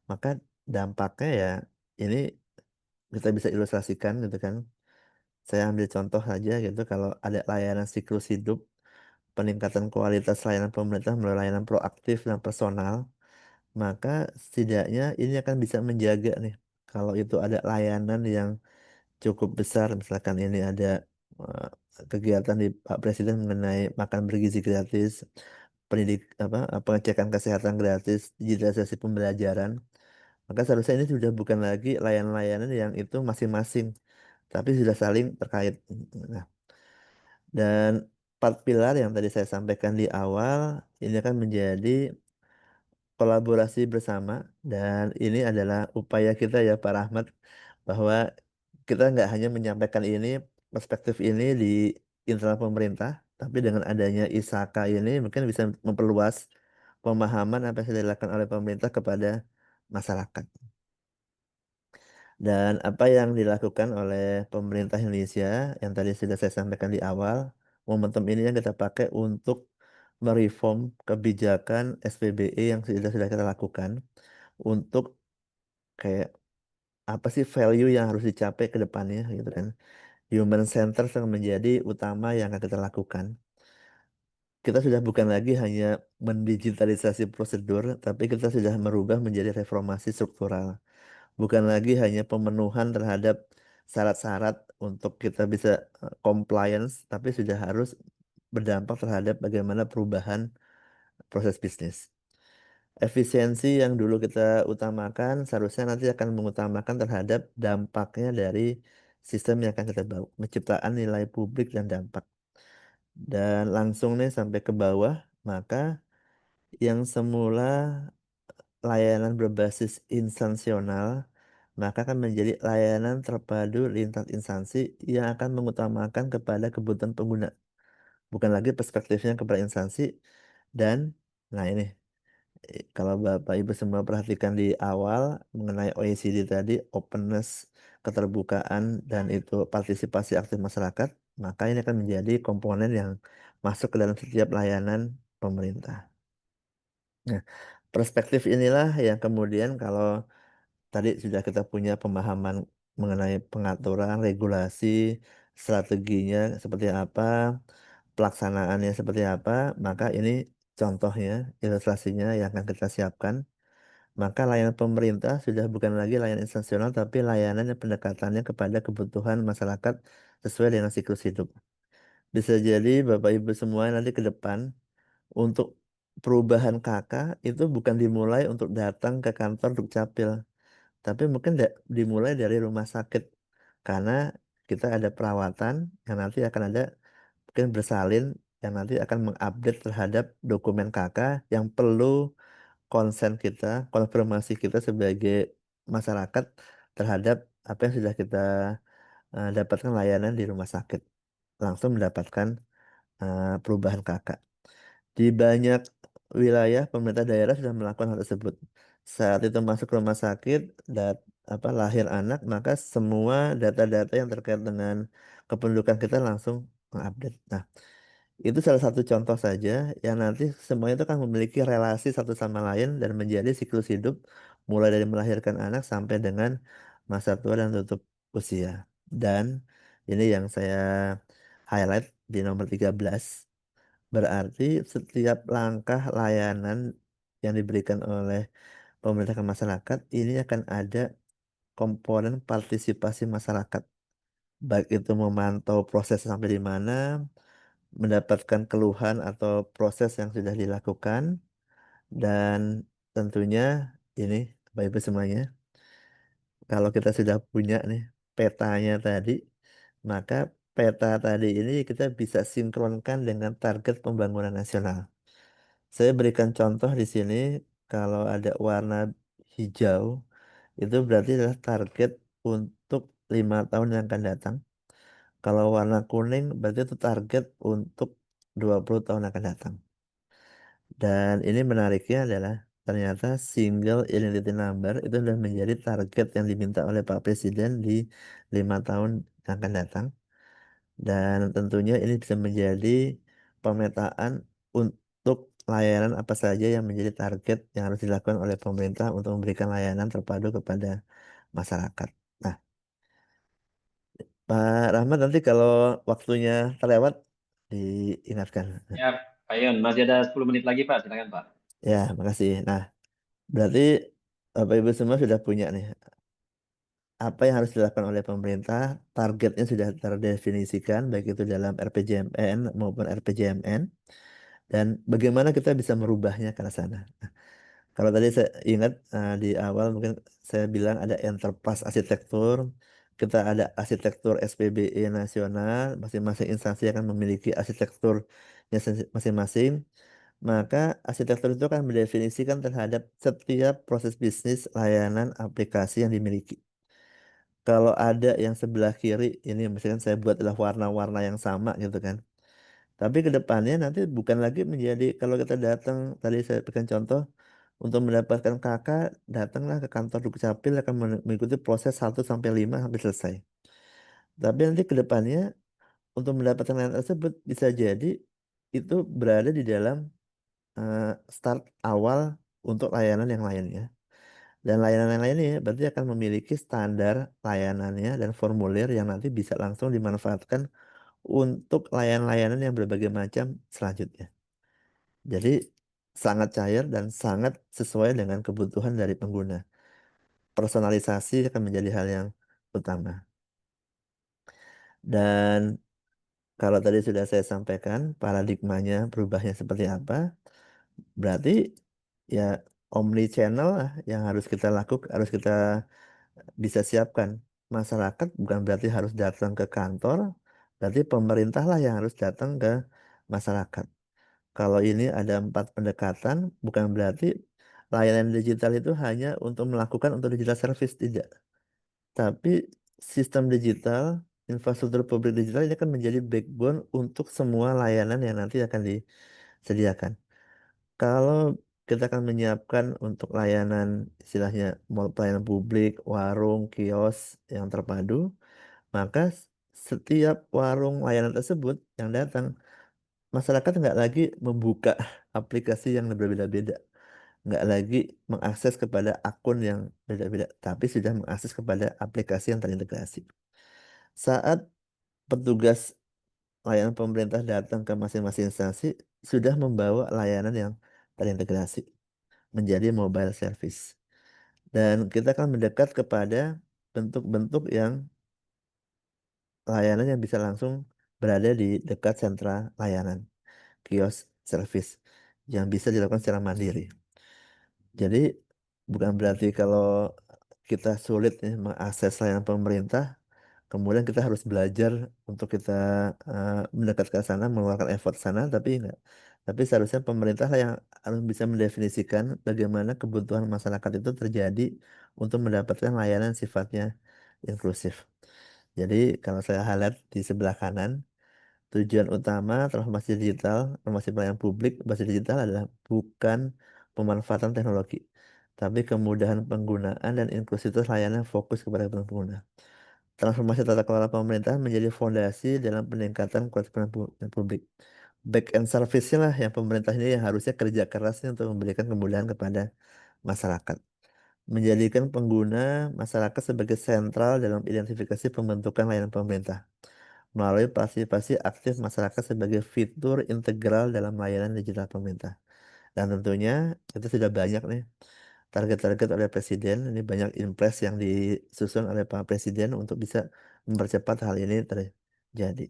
maka dampaknya ya ini kita bisa ilustrasikan gitu kan. Saya ambil contoh saja gitu, kalau ada layanan siklus hidup, peningkatan kualitas layanan pemerintah melalui layanan proaktif dan personal, maka setidaknya ini akan bisa menjaga nih. Kalau itu ada layanan yang cukup besar, misalkan ini ada eh, kegiatan di Pak Presiden mengenai makan bergizi gratis, pengecekan kesehatan gratis, digitalisasi pembelajaran, maka seharusnya ini sudah bukan lagi layanan-layanan yang itu masing-masing, tapi sudah saling terkait. Nah, dan 4 pilar yang tadi saya sampaikan di awal ini akan menjadi kolaborasi bersama, dan ini adalah upaya kita ya Pak Rahmat, bahwa kita nggak hanya menyampaikan ini, perspektif ini di internal pemerintah, tapi dengan adanya ISAKA ini mungkin bisa memperluas pemahaman apa yang sudah dilakukan oleh pemerintah kepada masyarakat. Dan apa yang dilakukan oleh pemerintah Indonesia yang tadi sudah saya sampaikan di awal, momentum ini yang kita pakai untuk mereform kebijakan SPBE yang sudah kita lakukan untuk kayak apa sih value yang harus dicapai ke depannya gitu kan. Human center yang menjadi utama yang akan kita lakukan. Kita sudah bukan lagi hanya mendigitalisasi prosedur, tapi kita sudah merubah menjadi reformasi struktural. Bukan lagi hanya pemenuhan terhadap syarat-syarat untuk kita bisa compliance, tapi sudah harus berdampak terhadap bagaimana perubahan proses bisnis. Efisiensi yang dulu kita utamakan seharusnya nanti akan mengutamakan terhadap dampaknya dari sistem yang akan kita bawa, penciptaan nilai publik dan dampak. Dan langsung nih sampai ke bawah, maka yang semula layanan berbasis instansional, maka akan menjadi layanan terpadu lintas instansi yang akan mengutamakan kepada kebutuhan pengguna. Bukan lagi perspektifnya kepada instansi dan, nah ini, kalau Bapak Ibu semua perhatikan di awal mengenai OECD tadi, openness, keterbukaan, dan itu partisipasi aktif masyarakat, maka ini akan menjadi komponen yang masuk ke dalam setiap layanan pemerintah. Nah, perspektif inilah yang kemudian kalau tadi sudah kita punya pemahaman mengenai pengaturan, regulasi, strateginya seperti apa, pelaksanaannya seperti apa, maka ini contohnya, ilustrasinya yang akan kita siapkan. Maka layanan pemerintah sudah bukan lagi layanan instansional, tapi layanan yang pendekatannya kepada kebutuhan masyarakat sesuai dengan siklus hidup. Bisa jadi Bapak Ibu semua nanti ke depan untuk perubahan KK itu bukan dimulai untuk datang ke kantor Dukcapil, tapi mungkin dimulai dari rumah sakit, karena kita ada perawatan yang nanti akan ada mungkin bersalin yang nanti akan mengupdate terhadap dokumen KK yang perlu konsen kita, konfirmasi kita sebagai masyarakat terhadap apa yang sudah kita dapatkan layanan di rumah sakit, langsung mendapatkan perubahan KK. Di banyak wilayah pemerintah daerah sudah melakukan hal tersebut. Saat itu masuk ke rumah sakit, lahir anak, maka semua data-data yang terkait dengan kependudukan kita langsung mengupdate. Nah, itu salah satu contoh saja yang nanti semuanya itu akan memiliki relasi satu sama lain dan menjadi siklus hidup mulai dari melahirkan anak sampai dengan masa tua dan tutup usia. Dan ini yang saya highlight di nomor 13. Berarti setiap langkah layanan yang diberikan oleh pemerintah ke masyarakat ini akan ada komponen partisipasi masyarakat. Baik itu memantau proses sampai di mana, mendapatkan keluhan atau proses yang sudah dilakukan, dan tentunya ini Bapak Ibu semuanya, kalau kita sudah punya nih petanya tadi, maka peta tadi ini kita bisa sinkronkan dengan target pembangunan nasional. Saya berikan contoh di sini, kalau ada warna hijau, itu berarti adalah target untuk 5 tahun yang akan datang. Kalau warna kuning, berarti itu target untuk 20 tahun yang akan datang. Dan ini menariknya adalah ternyata single identity number itu sudah menjadi target yang diminta oleh Pak Presiden di 5 tahun yang akan datang. Dan tentunya ini bisa menjadi pemetaan untuk layanan apa saja yang menjadi target yang harus dilakukan oleh pemerintah untuk memberikan layanan terpadu kepada masyarakat. Nah, Pak Rahmat nanti kalau waktunya terlewat diingatkan. Ya, Pak Yon, masih ada 10 menit lagi, Pak. Silakan, Pak. Ya, makasih. Nah, berarti Bapak Ibu semua sudah punya nih apa yang harus dilakukan oleh pemerintah, targetnya sudah terdefinisikan baik itu dalam RPJMN maupun RPJMN dan bagaimana kita bisa merubahnya ke arah sana. Kalau tadi saya ingat di awal mungkin saya bilang ada enterprise arsitektur, kita ada arsitektur SPBE nasional, masing-masing instansi akan memiliki arsitekturnya masing-masing. Maka arsitektur itu akan mendefinisikan terhadap setiap proses bisnis, layanan, aplikasi yang dimiliki. Kalau ada yang sebelah kiri, ini misalkan saya buat adalah warna-warna yang sama gitu kan. Tapi ke depannya nanti bukan lagi menjadi kalau kita datang, tadi saya berikan contoh, untuk mendapatkan kakak, datanglah ke kantor Dukcapil akan mengikuti proses 1 sampai 5 sampai selesai. Tapi nanti ke depannya untuk mendapatkan layanan tersebut bisa jadi itu berada di dalam start awal untuk layanan yang lainnya. Dan layanan yang lainnya berarti akan memiliki standar layanannya dan formulir yang nanti bisa langsung dimanfaatkan untuk layanan-layanan yang berbagai macam selanjutnya. Jadi sangat cair dan sangat sesuai dengan kebutuhan dari pengguna. Personalisasi akan menjadi hal yang utama. Dan kalau tadi sudah saya sampaikan paradigmanya berubahnya seperti apa, berarti ya omni channel lah yang harus kita lakukan, harus kita bisa siapkan. Masyarakat bukan berarti harus datang ke kantor, berarti pemerintah lah yang harus datang ke masyarakat. Kalau ini ada 4 pendekatan, bukan berarti layanan digital itu hanya untuk melakukan untuk digital service, tidak. Tapi sistem digital, infrastruktur publik digital ini akan menjadi backbone untuk semua layanan yang nanti akan disediakan. Kalau kita akan menyiapkan untuk layanan istilahnya pelayanan publik, warung, kios yang terpadu, maka setiap warung layanan tersebut yang datang, masyarakat nggak lagi membuka aplikasi yang berbeda-beda, nggak lagi mengakses kepada akun yang beda-beda, tapi sudah mengakses kepada aplikasi yang terintegrasi. Saat petugas layanan pemerintah datang ke masing-masing instansi, sudah membawa layanan yang terintegrasi menjadi mobile service. Dan kita akan mendekat kepada bentuk-bentuk yang layanan yang bisa langsung berada di dekat sentra layanan, kios service yang bisa dilakukan secara mandiri. Jadi bukan berarti kalau kita sulit nih mengakses layanan pemerintah, kemudian kita harus belajar untuk kita mendekat ke sana, mengeluarkan effort sana, tapi enggak. Tapi seharusnya pemerintah lah yang harus bisa mendefinisikan bagaimana kebutuhan masyarakat itu terjadi untuk mendapatkan layanan sifatnya inklusif. Jadi kalau saya highlight di sebelah kanan, tujuan utama transformasi digital, transformasi pelayanan publik berbasis digital adalah bukan pemanfaatan teknologi, tapi kemudahan penggunaan dan inklusivitas layanan fokus kepada pengguna. Transformasi tata kelola pemerintahan menjadi fondasi dalam peningkatan kualitas pelayanan publik. Back end service-nya lah yang pemerintah ini yang harusnya kerja kerasnya untuk memberikan kemudahan kepada masyarakat. Menjadikan pengguna masyarakat sebagai sentral dalam identifikasi pembentukan layanan pemerintah melalui partisipasi aktif masyarakat sebagai fitur integral dalam layanan digital pemerintah. Dan tentunya itu sudah banyak nih target-target oleh Presiden. Ini banyak impres yang disusun oleh Pak Presiden untuk bisa mempercepat hal ini terjadi.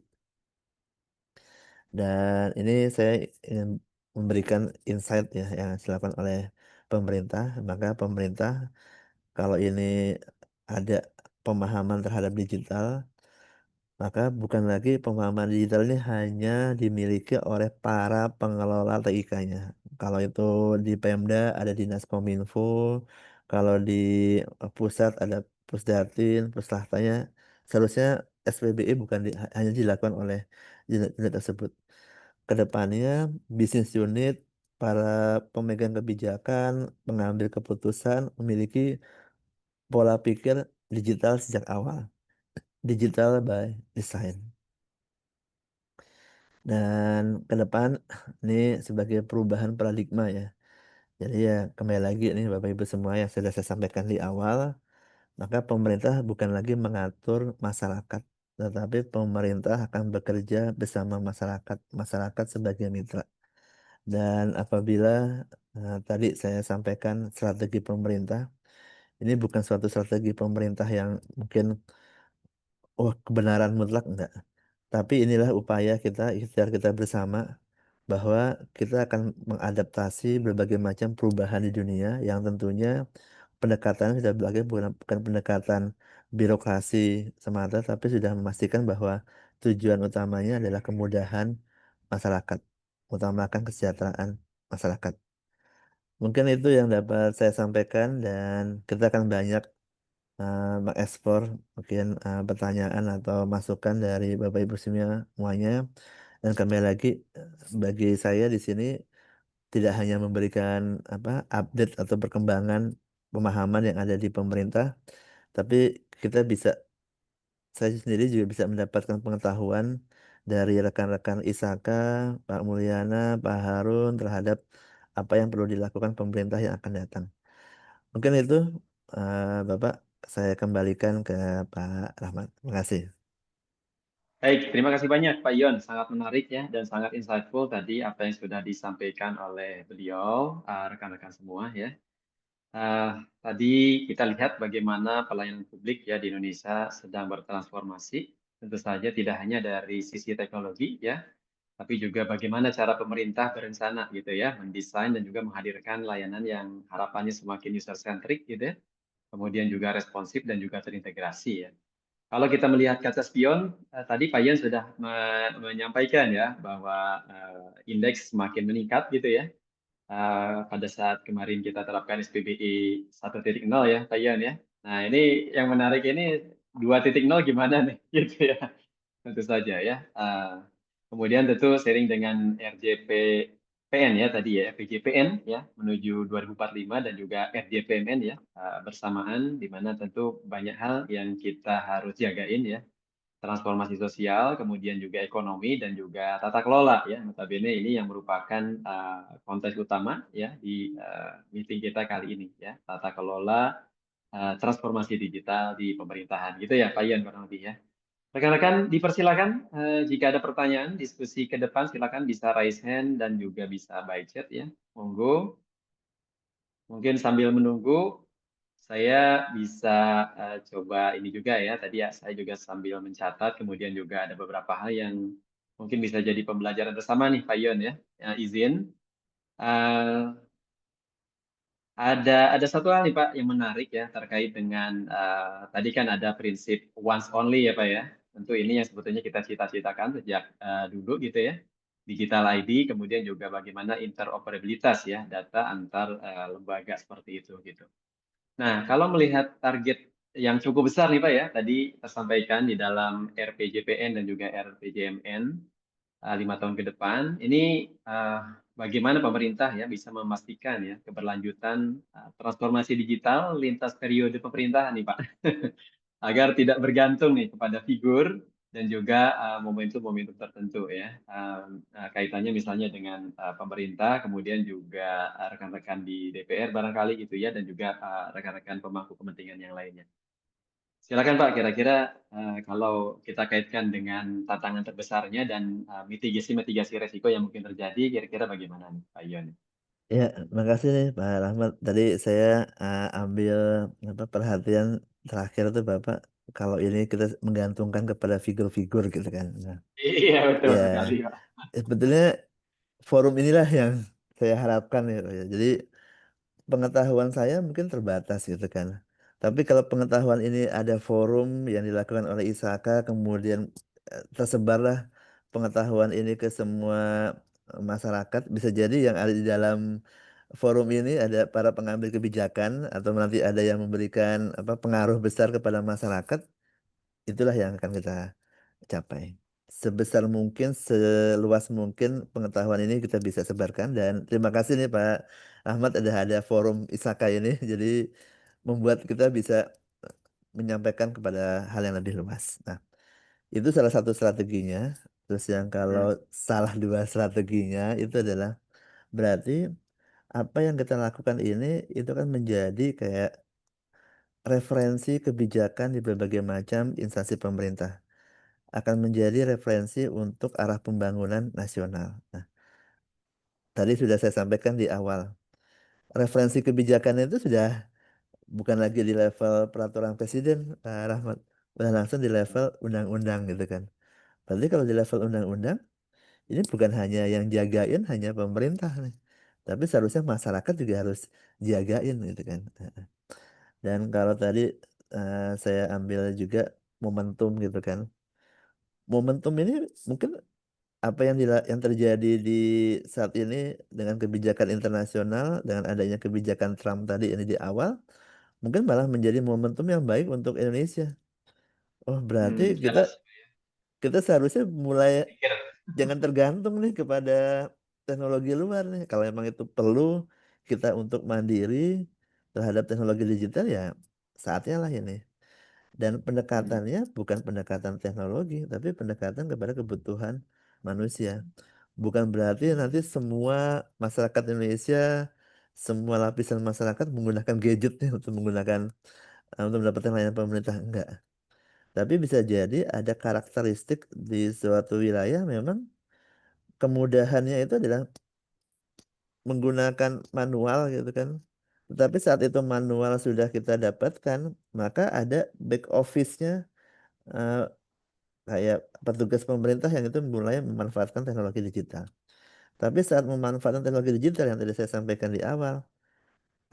Dan ini saya ingin memberikan insight ya yang dilakukan oleh pemerintah. Maka pemerintah kalau ini ada pemahaman terhadap digital, maka bukan lagi pemahaman digital ini hanya dimiliki oleh para pengelola TIK-nya. Kalau itu di Pemda ada Dinas Kominfo, kalau di pusat ada Pusdatin, Puslahtanya, seharusnya SPBE bukan hanya dilakukan oleh unit tersebut. Kedepannya bisnis unit para pemegang kebijakan, pengambil keputusan memiliki pola pikir digital sejak awal. Digital by design. Dan ke depan ini sebagai perubahan paradigma ya. Jadi ya kembali lagi nih Bapak Ibu semua yang sudah saya sampaikan di awal, maka pemerintah bukan lagi mengatur masyarakat, tetapi pemerintah akan bekerja bersama masyarakat, masyarakat sebagai mitra. Dan apabila tadi saya sampaikan strategi pemerintah, ini bukan suatu strategi pemerintah yang mungkin kebenaran mutlak enggak. Tapi inilah upaya kita, ikhtiar kita bersama bahwa kita akan mengadaptasi berbagai macam perubahan di dunia yang tentunya pendekatan sudah berbagai bukan pendekatan birokrasi semata, tapi sudah memastikan bahwa tujuan utamanya adalah kemudahan masyarakat, utamakan kesejahteraan masyarakat. Mungkin itu yang dapat saya sampaikan dan kita akan banyak mengekspor mungkin pertanyaan atau masukan dari Bapak Ibu semuanya. Dan kembali lagi bagi saya di sini tidak hanya memberikan update atau perkembangan pemahaman yang ada di pemerintah, tapi kita bisa saya sendiri juga bisa mendapatkan pengetahuan dari rekan-rekan ISAKA, Pak Mulyana, Pak Harun terhadap apa yang perlu dilakukan pemerintah yang akan datang. Mungkin itu Bapak saya kembalikan ke Pak Rahmat. Terima kasih. Baik, terima kasih banyak Pak Yon. Sangat menarik ya dan sangat insightful tadi apa yang sudah disampaikan oleh beliau, rekan-rekan semua ya. Tadi kita lihat bagaimana pelayanan publik ya di Indonesia sedang bertransformasi. Tentu saja tidak hanya dari sisi teknologi ya, tapi juga bagaimana cara pemerintah berencana gitu ya, mendesain dan juga menghadirkan layanan yang harapannya semakin user centric gitu ya, kemudian juga responsif dan juga terintegrasi ya. Kalau kita melihat kaca spion, tadi Pak Yan sudah menyampaikan ya bahwa indeks semakin meningkat gitu ya. Pada saat kemarin kita terapkan SPBI 1.0 ya, Pak Yan ya. Nah ini yang menarik ini 2.0 gimana nih gitu ya. Tentu saja ya. Kemudian tentu sering dengan RJPN ya tadi ya, RPJPN ya menuju 2045 dan juga RJPMN ya bersamaan di mana tentu banyak hal yang kita harus jagain ya. Transformasi sosial, kemudian juga ekonomi dan juga tata kelola ya. Notabene ini yang merupakan konteks utama ya di meeting kita kali ini ya. Tata kelola transformasi digital di pemerintahan gitu ya Pak Ian kurang lebih ya. Rekan-rekan dipersilakan jika ada pertanyaan diskusi ke depan silakan bisa raise hand dan juga bisa by chat ya. Monggo. Mungkin sambil menunggu saya bisa coba ini juga ya. Tadi ya saya juga sambil mencatat kemudian juga ada beberapa hal yang mungkin bisa jadi pembelajaran bersama nih Pak Yon ya. Izin. Uh, ada satu hal nih Pak yang menarik ya terkait dengan tadi kan ada prinsip once only ya Pak ya. Tentu ini yang sebetulnya kita cita-citakan sejak dulu gitu ya. Digital ID, kemudian juga bagaimana interoperabilitas ya data antar lembaga seperti itu gitu. Nah, kalau melihat target yang cukup besar nih Pak ya, tadi tersampaikan di dalam RPJPN dan juga RPJMN 5 tahun ke depan, ini bagaimana pemerintah ya bisa memastikan ya keberlanjutan transformasi digital lintas periode pemerintahan nih Pak, agar tidak bergantung nih kepada figur dan juga momentum-momentum tertentu ya. Kaitannya misalnya dengan pemerintah, kemudian juga rekan-rekan di DPR barangkali gitu ya, dan juga rekan-rekan pemangku kepentingan yang lainnya. Silakan Pak, kira-kira kalau kita kaitkan dengan tantangan terbesarnya dan mitigasi resiko yang mungkin terjadi, kira-kira bagaimana nih Pak Ion? Ya, makasih nih Pak Rahmat. Tadi saya ambil perhatian terakhir tuh Bapak, kalau ini kita menggantungkan kepada figur-figur gitu kan. Nah, Iya, betul ya sekali Pak. sebetulnya forum inilah yang saya harapkan gitu ya. Jadi pengetahuan saya mungkin terbatas gitu kan. Tapi kalau pengetahuan ini ada forum yang dilakukan oleh ISAKA, kemudian tersebarlah pengetahuan ini ke semua masyarakat, bisa jadi yang ada di dalam forum ini ada para pengambil kebijakan atau nanti ada yang memberikan pengaruh besar kepada masyarakat, itulah yang akan kita capai. sebesar mungkin, seluas mungkin pengetahuan ini kita bisa sebarkan. Dan terima kasih nih Pak Ahmad ada forum ISAKA ini, jadi membuat kita bisa menyampaikan kepada hal yang lebih luas. Nah, itu salah satu strateginya. Terus yang kalau salah dua strateginya itu adalah berarti apa yang kita lakukan ini itu kan menjadi kayak referensi kebijakan di berbagai macam instansi pemerintah. Akan menjadi referensi untuk arah pembangunan nasional. Nah, tadi sudah saya sampaikan di awal. Referensi kebijakan itu sudah bukan lagi di level peraturan presiden, Pak Rahmat. Udah langsung di level undang-undang gitu kan. Berarti kalau di level undang-undang, ini bukan hanya yang jagain hanya pemerintah nih. Tapi seharusnya masyarakat juga harus jagain gitu kan. Dan kalau tadi saya ambil juga momentum gitu kan. Momentum ini mungkin apa yang terjadi di saat ini dengan kebijakan internasional, dengan adanya kebijakan Trump tadi ini di awal, mungkin malah menjadi momentum yang baik untuk Indonesia. Oh, berarti kita Jelas. kita seharusnya mulai Pikir. jangan tergantung nih kepada teknologi luar nih. Kalau memang itu perlu kita untuk mandiri terhadap teknologi digital ya saatnya lah ini. Dan pendekatannya bukan pendekatan teknologi, tapi pendekatan kepada kebutuhan manusia. Bukan berarti nanti semua masyarakat Indonesia, semua lapisan masyarakat menggunakan gadgetnya untuk untuk mendapatkan layanan pemerintah. Enggak. Tapi bisa jadi ada karakteristik di suatu wilayah memang kemudahannya itu adalah menggunakan manual gitu kan. Tetapi saat itu manual sudah kita dapatkan, maka ada back office-nya eh, kayak petugas pemerintah yang itu mulai memanfaatkan teknologi digital. Tapi saat memanfaatkan teknologi digital yang tadi saya sampaikan di awal,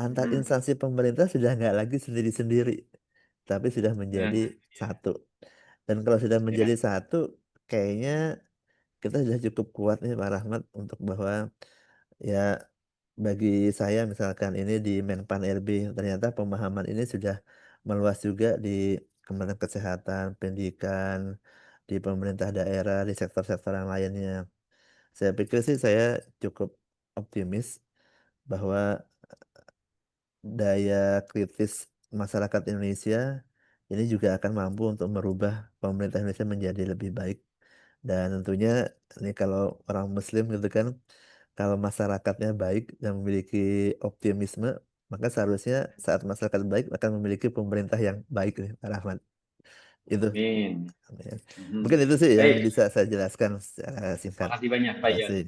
antar instansi pemerintah sudah nggak lagi sendiri-sendiri, tapi sudah menjadi satu. Dan kalau sudah menjadi satu, kayaknya kita sudah cukup kuat nih Pak Rahmat untuk bahwa ya bagi saya misalkan ini di Menpan RB ternyata pemahaman ini sudah meluas juga di Kementerian Kesehatan, Pendidikan, di pemerintah daerah, di sektor-sektor yang lainnya. Saya pikir sih saya cukup optimis bahwa daya kritis masyarakat Indonesia ini juga akan mampu untuk merubah pemerintah Indonesia menjadi lebih baik. Dan tentunya ini kalau orang Muslim gitu kan, kalau masyarakatnya baik dan memiliki optimisme, maka seharusnya saat masyarakat baik akan memiliki pemerintah yang baik nih, Pak Rahmat. Itu. Amin. Ya. Mungkin itu sih yang Baik. bisa saya jelaskan secara singkat. Makasih banyak Pak Terima Yon. kasih.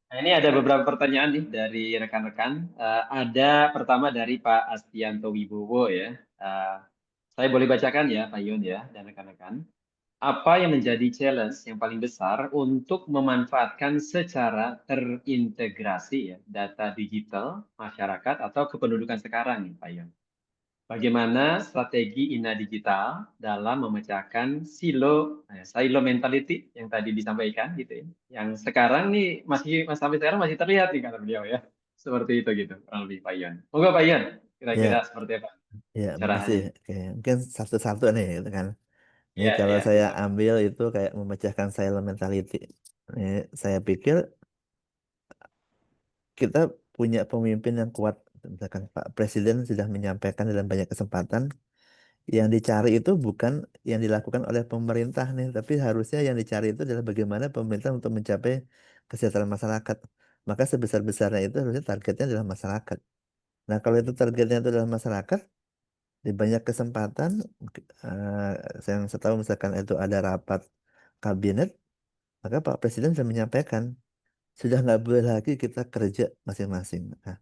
Nah, ini ada beberapa pertanyaan nih dari rekan-rekan. Ada pertama dari Pak Astianto Wibowo ya. Saya boleh bacakan ya Pak Yon ya dan rekan-rekan. Apa yang menjadi challenge yang paling besar untuk memanfaatkan secara terintegrasi ya data digital masyarakat atau kependudukan sekarang nih Pak Yon? Bagaimana strategi Ina Digital dalam memecahkan silo mentality yang tadi disampaikan gitu ya. Yang sekarang nih sampai sekarang masih terlihat nih kata beliau ya. Seperti itu gitu, kurang lebih Pak Ion. Moga Pak Ion, kira-kira Ya, seperti apa ya, makasih. carahannya? Oke, mungkin satu-satu nih gitu kan. Ini Ya, kalau ya, saya silakan. ambil itu kayak memecahkan silent mentality. Ini saya pikir kita punya pemimpin yang kuat. Misalkan Pak Presiden sudah menyampaikan dalam banyak kesempatan, yang dicari itu bukan yang dilakukan oleh pemerintah nih, tapi harusnya yang dicari itu adalah bagaimana pemerintah untuk mencapai kesejahteraan masyarakat. Maka sebesar-besarnya itu harusnya targetnya adalah masyarakat. Nah, kalau itu targetnya itu adalah masyarakat, di banyak kesempatan, eh, yang saya tahu misalkan itu ada rapat kabinet, maka Pak Presiden sudah menyampaikan, sudah nggak boleh lagi kita kerja masing-masing. Nah,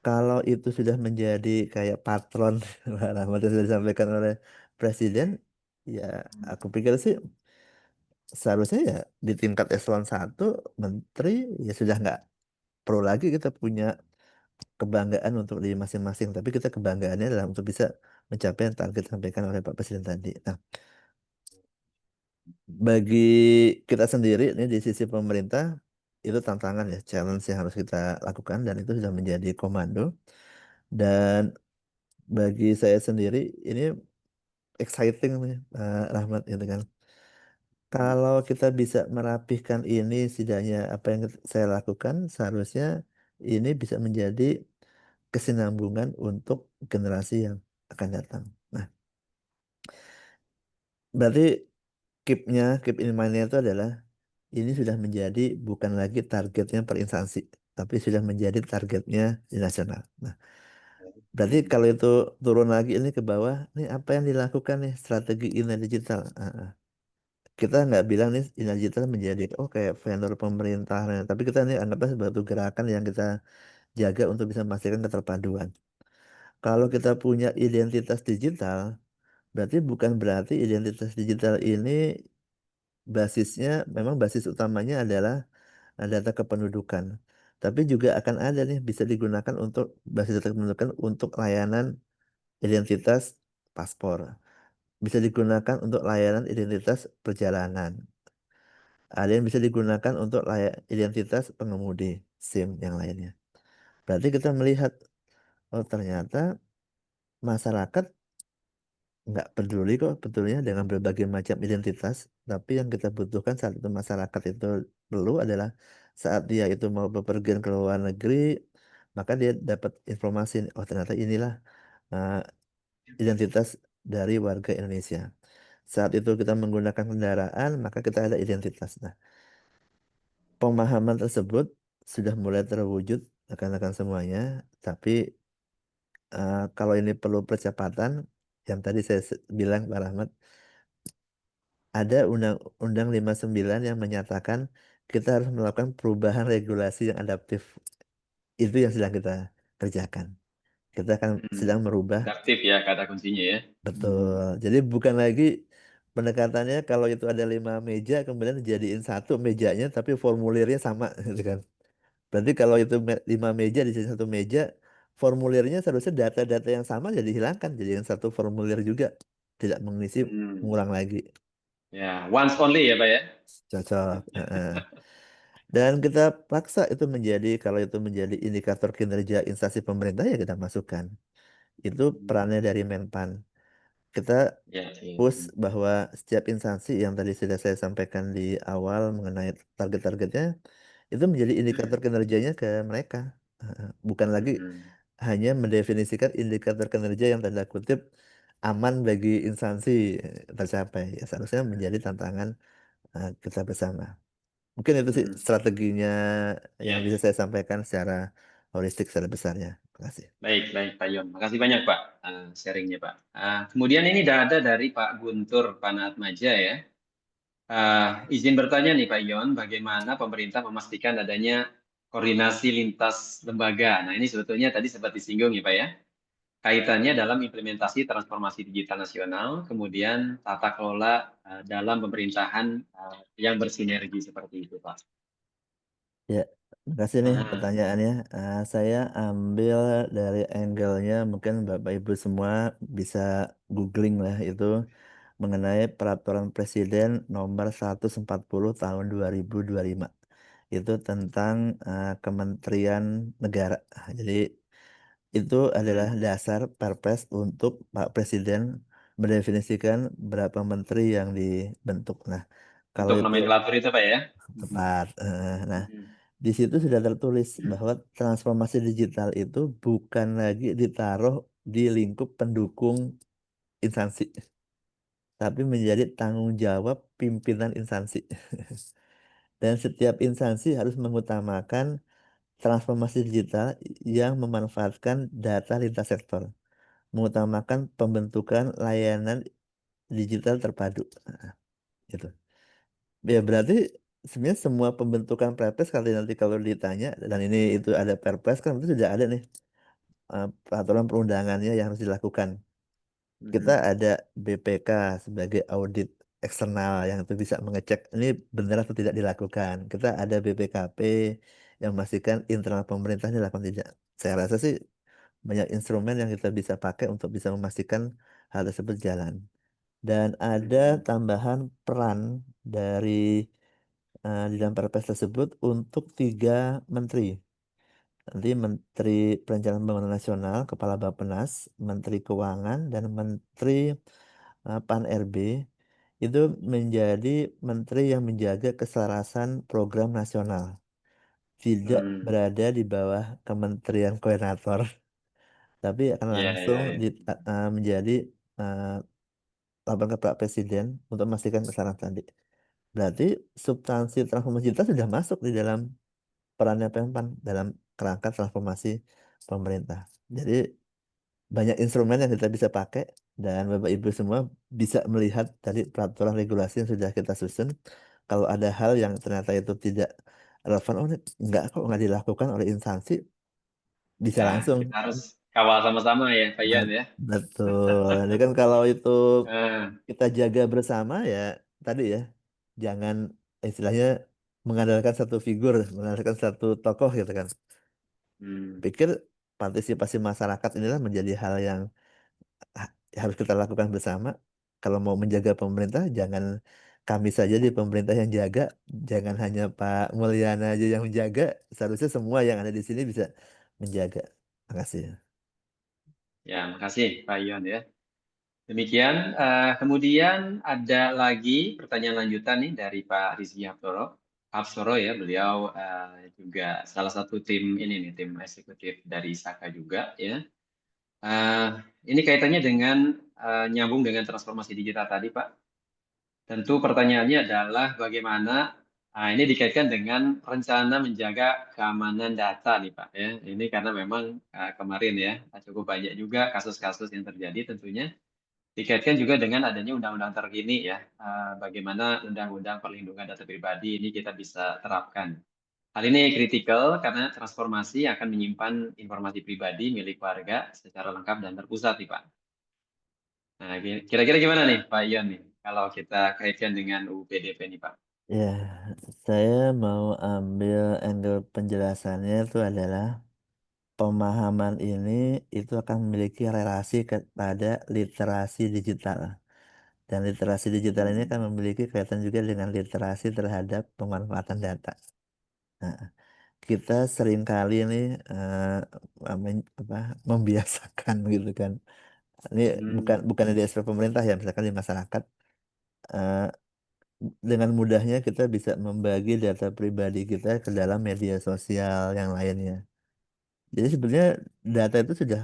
kalau itu sudah menjadi kayak patron, Pak Rahmat yang sudah disampaikan oleh Presiden, ya aku pikir sih seharusnya ya di tingkat eselon 1 menteri ya sudah nggak perlu lagi kita punya kebanggaan untuk di masing-masing, tapi kita kebanggaannya adalah untuk bisa mencapai yang target disampaikan oleh Pak Presiden tadi. Nah, bagi kita sendiri ini di sisi pemerintah itu tantangan ya, challenge yang harus kita lakukan dan itu sudah menjadi komando. Dan bagi saya sendiri ini exciting nih, Rahmat gitu kan. Kalau kita bisa merapihkan ini, setidaknya apa yang saya lakukan seharusnya ini bisa menjadi kesinambungan untuk generasi yang akan datang. Nah, berarti keep in mind-nya itu adalah ini sudah menjadi bukan lagi targetnya per instansi, tapi sudah menjadi targetnya di nasional. Nah, berarti kalau itu turun lagi ini ke bawah, nih apa yang dilakukan nih strategi Ina Digital? Kita nggak bilang nih Ina Digital menjadi oh kayak vendor pemerintah, nah, tapi kita ini anggapnya sebagai gerakan yang kita jaga untuk bisa memastikan keterpaduan. Kalau kita punya identitas digital, berarti bukan berarti identitas digital ini basisnya memang basis utamanya adalah data kependudukan. Tapi juga akan ada nih bisa digunakan untuk basis data kependudukan untuk layanan identitas paspor. Bisa digunakan untuk layanan identitas perjalanan. Ada yang bisa digunakan untuk identitas pengemudi SIM yang lainnya. Berarti kita melihat, oh ternyata masyarakat nggak peduli kok betulnya dengan berbagai macam identitas. Tapi yang kita butuhkan saat itu masyarakat itu perlu adalah saat dia itu mau bepergian ke luar negeri, maka dia dapat informasi, oh ternyata inilah uh, identitas dari warga Indonesia. Saat itu kita menggunakan kendaraan, maka kita ada identitas. Nah, pemahaman tersebut sudah mulai terwujud rekan-rekan semuanya, tapi kalau ini perlu percepatan, yang tadi saya bilang Pak Rahmat, ada Undang-Undang 59 yang menyatakan kita harus melakukan perubahan regulasi yang adaptif. Itu yang sedang kita kerjakan. Kita akan sedang merubah. Adaptif ya kata kuncinya ya. Betul. Jadi bukan lagi pendekatannya kalau itu ada 5 meja kemudian dijadiin satu mejanya tapi formulirnya sama gitu kan. Berarti kalau itu 5 meja di satu meja, formulirnya seharusnya data-data yang sama jadi hilangkan, jadi yang satu formulir juga tidak mengisi Hmm. mengulang lagi. Ya, once only ya Pak ya. Cocok. Dan kita paksa itu menjadi kalau itu menjadi indikator kinerja instansi pemerintah ya kita masukkan. Itu perannya dari Menpan. Kita Ya, ya. push bahwa setiap instansi yang tadi sudah saya sampaikan di awal mengenai target-targetnya itu menjadi indikator kinerjanya ke mereka. Bukan lagi Hmm. hanya mendefinisikan indikator kinerja yang tanda kutip aman bagi instansi tercapai. Ya, seharusnya menjadi tantangan kita bersama. Mungkin itu sih Hmm. strateginya yang Ya, bisa saya sampaikan secara holistik secara besarnya. Terima kasih. baik, baik Pak Yon. Makasih banyak Pak sharingnya Pak. Kemudian ini ada dari Pak Guntur Panaatmaja ya. Izin bertanya nih Pak Yon, bagaimana pemerintah memastikan adanya koordinasi lintas lembaga? Nah ini sebetulnya tadi sempat disinggung ya Pak ya. Kaitannya dalam implementasi transformasi digital nasional, kemudian tata kelola dalam pemerintahan yang bersinergi seperti itu Pak. Ya, terima kasih nih Ah, pertanyaannya. Saya ambil dari angle-nya mungkin Bapak Ibu semua bisa googling lah itu mengenai Peraturan Presiden Nomor 140 Tahun 2025. Itu tentang Kementerian Negara. Jadi itu adalah hmm. dasar Perpres untuk Pak Presiden mendefinisikan berapa menteri yang dibentuk. Nah, kalau Untuk itu nomenklatur itu Pak ya. Hmm. tepat. Nah, Hmm. di situ sudah tertulis bahwa transformasi digital itu bukan lagi ditaruh di lingkup pendukung instansi, tapi menjadi tanggung jawab pimpinan instansi. Dan setiap instansi harus mengutamakan transformasi digital yang memanfaatkan data lintas sektor, mengutamakan pembentukan layanan digital terpadu. Nah, gitu. Ya berarti sebenarnya semua pembentukan perpres kali nanti kalau ditanya dan ini itu ada perpres kan itu sudah ada nih peraturan perundangannya yang harus dilakukan. Kita Hmm. ada BPK sebagai audit eksternal yang itu bisa mengecek ini benar atau tidak dilakukan. Kita ada BPKP yang memastikan internal pemerintah dilakukan tidak. Saya rasa sih banyak instrumen yang kita bisa pakai untuk bisa memastikan hal tersebut jalan. Dan ada Hmm. tambahan peran dari di dalam perpres tersebut untuk 3 menteri. Nanti Menteri Perencanaan Pembangunan Nasional, Kepala Bappenas, Menteri Keuangan, dan Menteri Pan-RB itu menjadi menteri yang menjaga keselarasan program nasional, tidak Hmm. berada di bawah kementerian koordinator, tapi akan Iya, iya, langsung iya. menjadi uh, lapor ke Pak Presiden untuk memastikan keselarasan tadi. Berarti substansi transformasi digital sudah masuk di dalam perannya Pempan dalam kerangka transformasi pemerintah. Jadi banyak instrumen yang kita bisa pakai dan Bapak Ibu semua bisa melihat dari peraturan regulasi yang sudah kita susun. Kalau ada hal yang ternyata itu tidak relevan, oh ini nggak dilakukan oleh instansi, bisa Nah, langsung. kita harus kawal sama-sama ya, Pak Ian Bet- ya. Betul. Jadi kan kalau itu Eh, kita jaga bersama ya tadi ya, jangan istilahnya mengandalkan satu figur, mengandalkan satu tokoh gitu kan. hmm. Pikir partisipasi masyarakat inilah menjadi hal yang harus kita lakukan bersama. Kalau mau menjaga pemerintah, jangan kami saja di pemerintah yang jaga, jangan hanya Pak Mulyana aja yang menjaga, seharusnya semua yang ada di sini bisa menjaga. Makasih. Ya, makasih Pak Ion ya. Demikian, kemudian ada lagi pertanyaan lanjutan nih dari Pak Rizky Hapsoro ya, beliau juga salah satu tim ini nih, tim eksekutif dari Saka juga ya. Eh, ini kaitannya dengan nyambung dengan transformasi digital tadi Pak. Tentu pertanyaannya adalah bagaimana ini dikaitkan dengan rencana menjaga keamanan data nih Pak ya. Ini karena memang kemarin ya cukup banyak juga kasus-kasus yang terjadi tentunya dikaitkan juga dengan adanya undang-undang terkini ya. Bagaimana undang-undang perlindungan data pribadi ini kita bisa terapkan. Hal ini kritikal karena transformasi akan menyimpan informasi pribadi milik warga secara lengkap dan terpusat nih Pak. Nah, kira-kira gimana nih Pak Ion nih kalau kita kaitkan dengan UU PDP nih Pak? Ya, saya mau ambil angle penjelasannya itu adalah pemahaman ini itu akan memiliki relasi kepada literasi digital. Dan literasi digital ini Hmm. akan memiliki kaitan juga dengan literasi terhadap pemanfaatan data. Nah, kita seringkali nih membiasakan gitu kan. Ini Hmm. bukan di aspek pemerintah ya, misalkan di masyarakat eh, dengan mudahnya kita bisa membagi data pribadi kita ke dalam media sosial yang lainnya. Jadi sebenarnya data itu sudah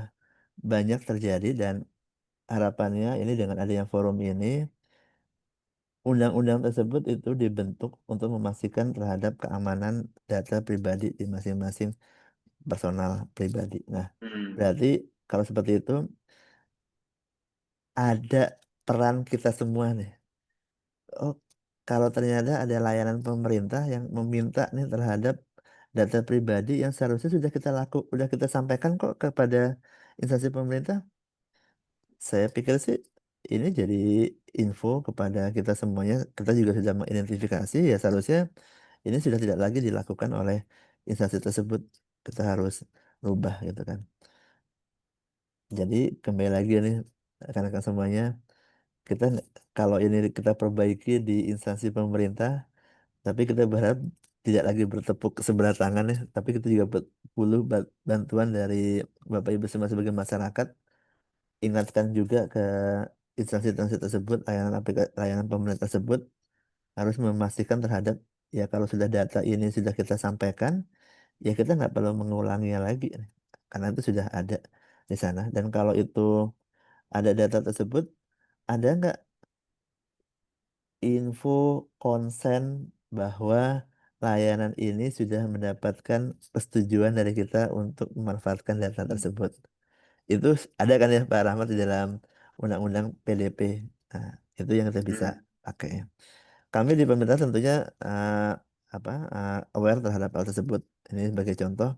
banyak terjadi dan harapannya ini dengan adanya forum ini, undang-undang tersebut itu dibentuk untuk memastikan terhadap keamanan data pribadi di masing-masing personal pribadi. Nah, Hmm. berarti kalau seperti itu ada peran kita semua nih. Oh, kalau ternyata ada layanan pemerintah yang meminta nih terhadap data pribadi yang seharusnya sudah kita sampaikan kok kepada instansi pemerintah, saya pikir sih ini jadi info kepada kita semuanya. Kita juga sudah mengidentifikasi ya seharusnya ini sudah tidak lagi dilakukan oleh instansi tersebut. Kita harus rubah gitu kan. Jadi kembali lagi nih rekan-rekan semuanya, kita kalau ini kita perbaiki di instansi pemerintah, tapi kita berharap tidak lagi bertepuk sebelah tangan ya, tapi kita juga perlu bantuan dari Bapak Ibu semua sebagai masyarakat. Ingatkan juga ke instansi-instansi tersebut, layanan pemerintah tersebut harus memastikan terhadap ya kalau sudah data ini sudah kita sampaikan, ya kita nggak perlu mengulanginya lagi karena itu sudah ada di sana. Dan kalau itu ada data tersebut, ada nggak info konsen bahwa layanan ini sudah mendapatkan persetujuan dari kita untuk memanfaatkan data tersebut. Itu ada kan ya Pak Rahmat di dalam Undang-Undang PDP. Nah, itu yang kita bisa Hmm. pakai. Kami di pemerintah tentunya aware terhadap hal tersebut. Ini sebagai contoh,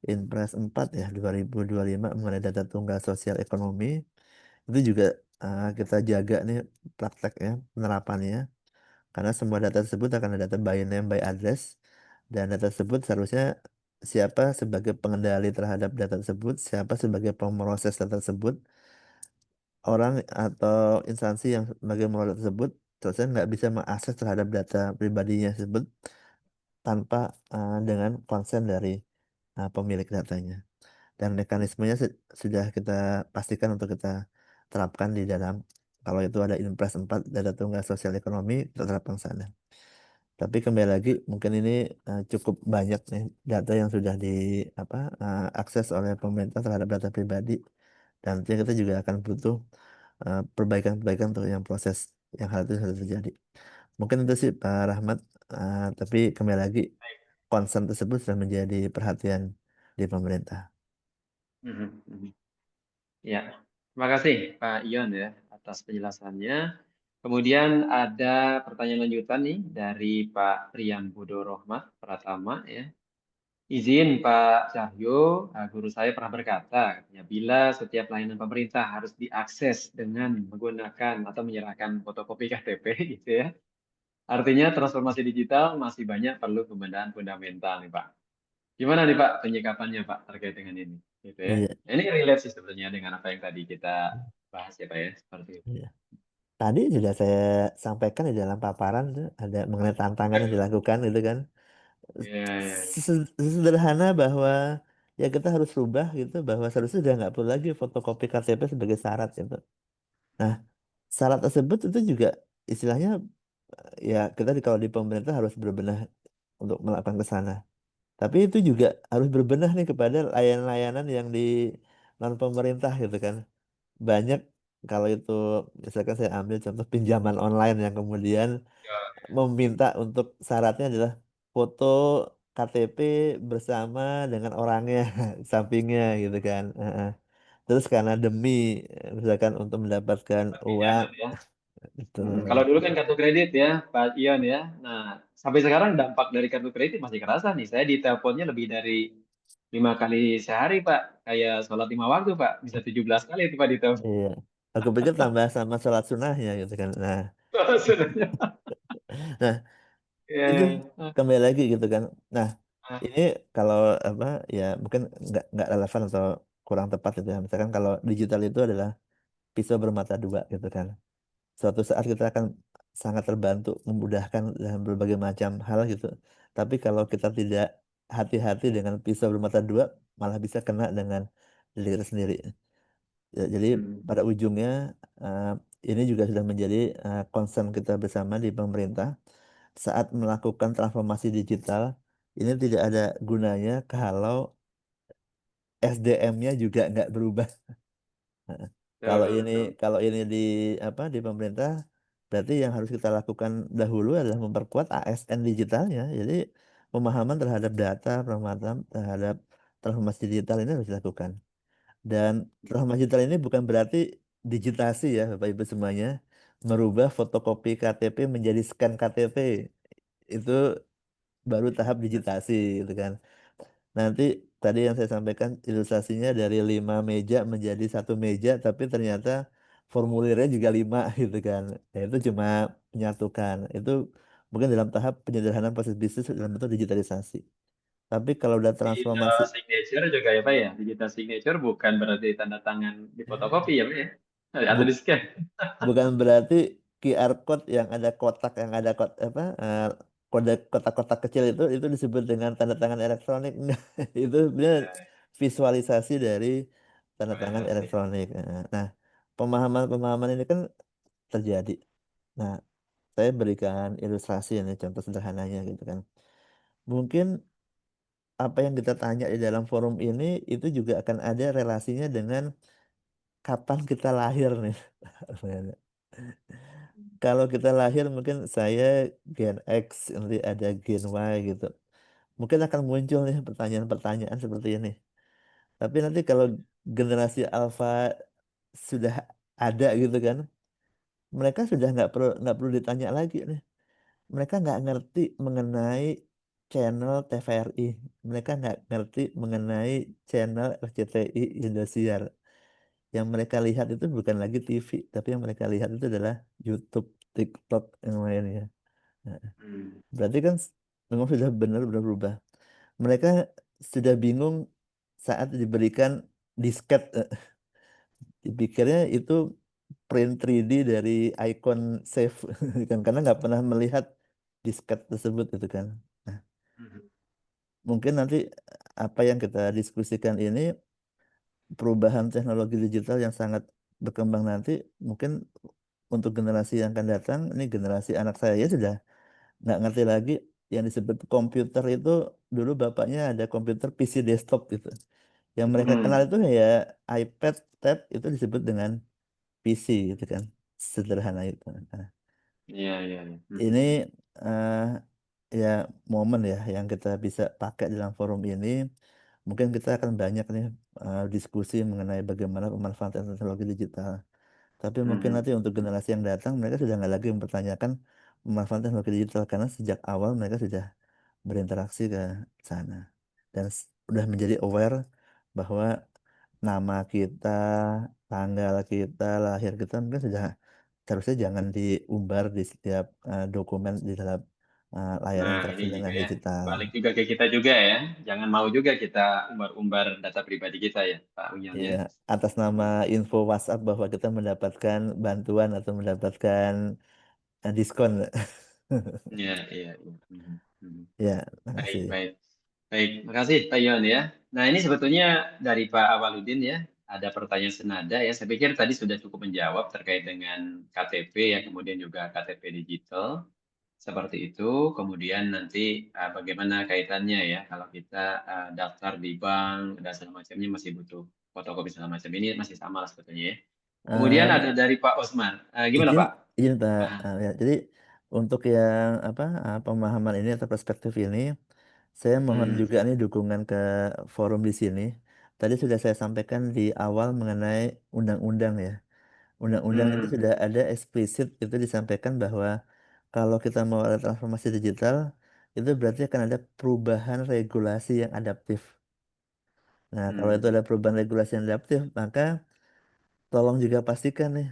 Inpres 4 ya 2025 mengenai data tunggal sosial ekonomi itu juga kita jaga nih prakteknya penerapannya. Karena semua data tersebut akan ada data by name, by address, dan data tersebut seharusnya siapa sebagai pengendali terhadap data tersebut, siapa sebagai pemroses data tersebut, orang atau instansi yang sebagai pemroses tersebut, seharusnya nggak bisa mengakses terhadap data pribadinya tersebut tanpa dengan konsen dari pemilik datanya. Dan mekanismenya sudah kita pastikan untuk kita terapkan di dalam Kalau itu ada Impres 4 data tunggal sosial ekonomi kita terapkan sana. Tapi kembali lagi mungkin ini cukup banyak nih data yang sudah di apa akses oleh pemerintah terhadap data pribadi dan tentunya kita juga akan butuh perbaikan-perbaikan untuk yang proses yang hal itu sudah terjadi. Mungkin itu sih Pak Rahmat. Tapi kembali lagi concern tersebut sudah menjadi perhatian di pemerintah. Mhm, mhm. Ya, terima kasih Pak Ion ya atas penjelasannya. Kemudian ada pertanyaan lanjutan nih dari Pak Priyambodo Rohmat Pratama ya. Izin Pak Cahyo, guru saya pernah berkata, ya, bila setiap layanan pemerintah harus diakses dengan menggunakan atau menyerahkan fotokopi KTP gitu ya. Artinya transformasi digital masih banyak perlu pembenahan fundamental nih Pak. Gimana nih Pak penyikapannya Pak terkait dengan ini? Gitu ya. Iya, Ini relate sih sebenarnya dengan apa yang tadi kita bahas ya Pak ya, seperti itu. iya. Tadi juga saya sampaikan di dalam paparan tuh ada mengenai tantangan yang dilakukan gitu kan. Iya, iya, iya. Sederhana bahwa ya kita harus rubah gitu bahwa seharusnya sudah nggak perlu lagi fotokopi KTP sebagai syarat gitu. Nah, syarat tersebut itu juga istilahnya ya kita kalau di pemerintah harus berbenah untuk melakukan ke sana. Tapi itu juga harus berbenah nih kepada layanan-layanan yang di non pemerintah gitu kan. Banyak kalau itu misalkan saya ambil contoh pinjaman online yang kemudian meminta untuk syaratnya adalah foto KTP bersama dengan orangnya sampingnya gitu kan. Heeh. Terus karena demi misalkan untuk mendapatkan Perpindahan uang itu ya. itu Kalau dulu kan kartu kredit ya, Pak Ion ya. Nah, sampai sekarang dampak dari kartu kredit masih kerasa nih. Saya diteleponnya lebih dari 5 kali sehari, Pak. Kayak sholat 5 waktu, Pak. Bisa 17 kali itu, Pak, ditelepon. iya. Aku pikir tambah sama sholat sunnahnya gitu kan. Sebenarnya. Nah Ya, itu ya. kembali lagi gitu kan. Nah Ah, ini kalau apa ya mungkin nggak relevan atau kurang tepat gitu ya. Misalkan kalau digital itu adalah pisau bermata dua gitu kan. Suatu saat kita akan sangat terbantu, memudahkan dalam berbagai macam hal gitu. Tapi kalau kita tidak hati-hati dengan pisau bermata dua, malah bisa kena dengan diri kita sendiri. Ya, jadi hmm. pada ujungnya eh, ini juga sudah menjadi concern kita bersama di pemerintah saat melakukan transformasi digital. Ini tidak ada gunanya kalau SDM-nya juga nggak berubah. Kalau Betul, ini betul. kalau ini di apa di pemerintah berarti yang harus kita lakukan dahulu adalah memperkuat ASN digitalnya. Jadi pemahaman terhadap data, pemahaman terhadap transformasi digital ini harus dilakukan. Dan transformasi digital ini bukan berarti digitasi ya Bapak Ibu semuanya, merubah fotokopi KTP menjadi scan KTP. Itu baru tahap digitasi gitu kan. Nanti tadi yang saya sampaikan ilustrasinya dari 5 meja menjadi 1 meja, tapi ternyata formulirnya juga 5 gitu kan. Nah, itu cuma menyatukan. Itu mungkin dalam tahap penyederhanaan proses bisnis dalam bentuk digitalisasi. Tapi kalau udah Digital transformasi, signature juga ya, Pak ya. Digital signature bukan berarti tanda tangan di fotokopi ya, Pak ya. Atau di bu- scan. bukan berarti QR code yang ada kotak yang ada apa kode kotak-kotak kecil itu disebut dengan tanda tangan elektronik. Enggak. Itu sebenarnya visualisasi dari tanda tangan Visualisasi. elektronik. Nah, pemahaman-pemahaman ini kan terjadi. Nah, saya berikan ilustrasi ini contoh sederhananya gitu kan. Mungkin apa yang kita tanya di dalam forum ini itu juga akan ada relasinya dengan kapan kita lahir nih. Kalau kita lahir mungkin saya gen X, nanti ada gen Y gitu. Mungkin akan muncul nih pertanyaan-pertanyaan seperti ini. Tapi nanti kalau generasi alfa sudah ada gitu kan, mereka sudah nggak perlu ditanya lagi nih. Mereka nggak ngerti mengenai channel TVRI. Mereka nggak ngerti mengenai channel RCTI Indosiar. Yang mereka lihat itu bukan lagi TV, tapi yang mereka lihat itu adalah YouTube, TikTok yang lainnya. Nah, Hmm. berarti kan memang sudah benar-benar berubah. Mereka sudah bingung saat diberikan disket, dipikirnya itu print 3D dari icon save kan karena nggak pernah melihat disket tersebut itu kan. Nah, Hmm. mungkin nanti apa yang kita diskusikan ini perubahan teknologi digital yang sangat berkembang nanti mungkin untuk generasi yang akan datang, ini generasi anak saya ya sudah nggak ngerti lagi yang disebut komputer itu. Dulu bapaknya ada komputer PC desktop gitu. Yang mereka kenal Hmm. itu ya iPad, tab itu disebut dengan PC gitu kan. Sederhana itu. Nah, Iya, iya, iya. ini eh, ya momen ya yang kita bisa pakai dalam forum ini. Mungkin kita akan banyak nih diskusi mengenai bagaimana pemanfaatan teknologi digital. Tapi mungkin nanti untuk generasi yang datang mereka sudah nggak lagi mempertanyakan pemanfaatan teknologi digital karena sejak awal mereka sudah berinteraksi ke sana dan udah menjadi aware bahwa nama kita, tanggal kita, lahir kita mungkin sudah seharusnya jangan diumbar di setiap dokumen di dalam layar Nah, ini interaksi dengan juga ya. digital. Balik juga ke kita juga ya. Jangan mau juga kita umbar-umbar data pribadi kita ya, Pak Uyan Ya, ya. atas nama Mhm. info WhatsApp bahwa kita mendapatkan bantuan atau mendapatkan diskon. Iya, iya, iya. Mhm, mhm. Ya, Baik, makasih. baik. Baik, makasih Pak Yon ya. Nah, ini sebetulnya dari Pak Awaludin ya, ada pertanyaan senada ya. Saya pikir tadi sudah cukup menjawab terkait dengan KTP ya, kemudian juga KTP digital. Seperti itu, kemudian nanti bagaimana kaitannya ya kalau kita daftar di bank dan segala macamnya masih butuh fotokopi segala macam ini masih sama lah sebetulnya ya. Kemudian Em, ada dari Pak Osman. Gimana izin, Pak? izin Pak. Ah, Ya, jadi untuk yang apa pemahaman ini atau perspektif ini, saya mohon hmm, juga nih dukungan ke forum di sini. Tadi sudah saya sampaikan di awal mengenai undang-undang ya. Undang-undang itu hmm, sudah ada eksplisit itu disampaikan bahwa kalau kita mau ada transformasi digital, itu berarti akan ada perubahan regulasi yang adaptif. Nah, kalau itu hmm, ada perubahan regulasi yang adaptif, maka tolong juga pastikan nih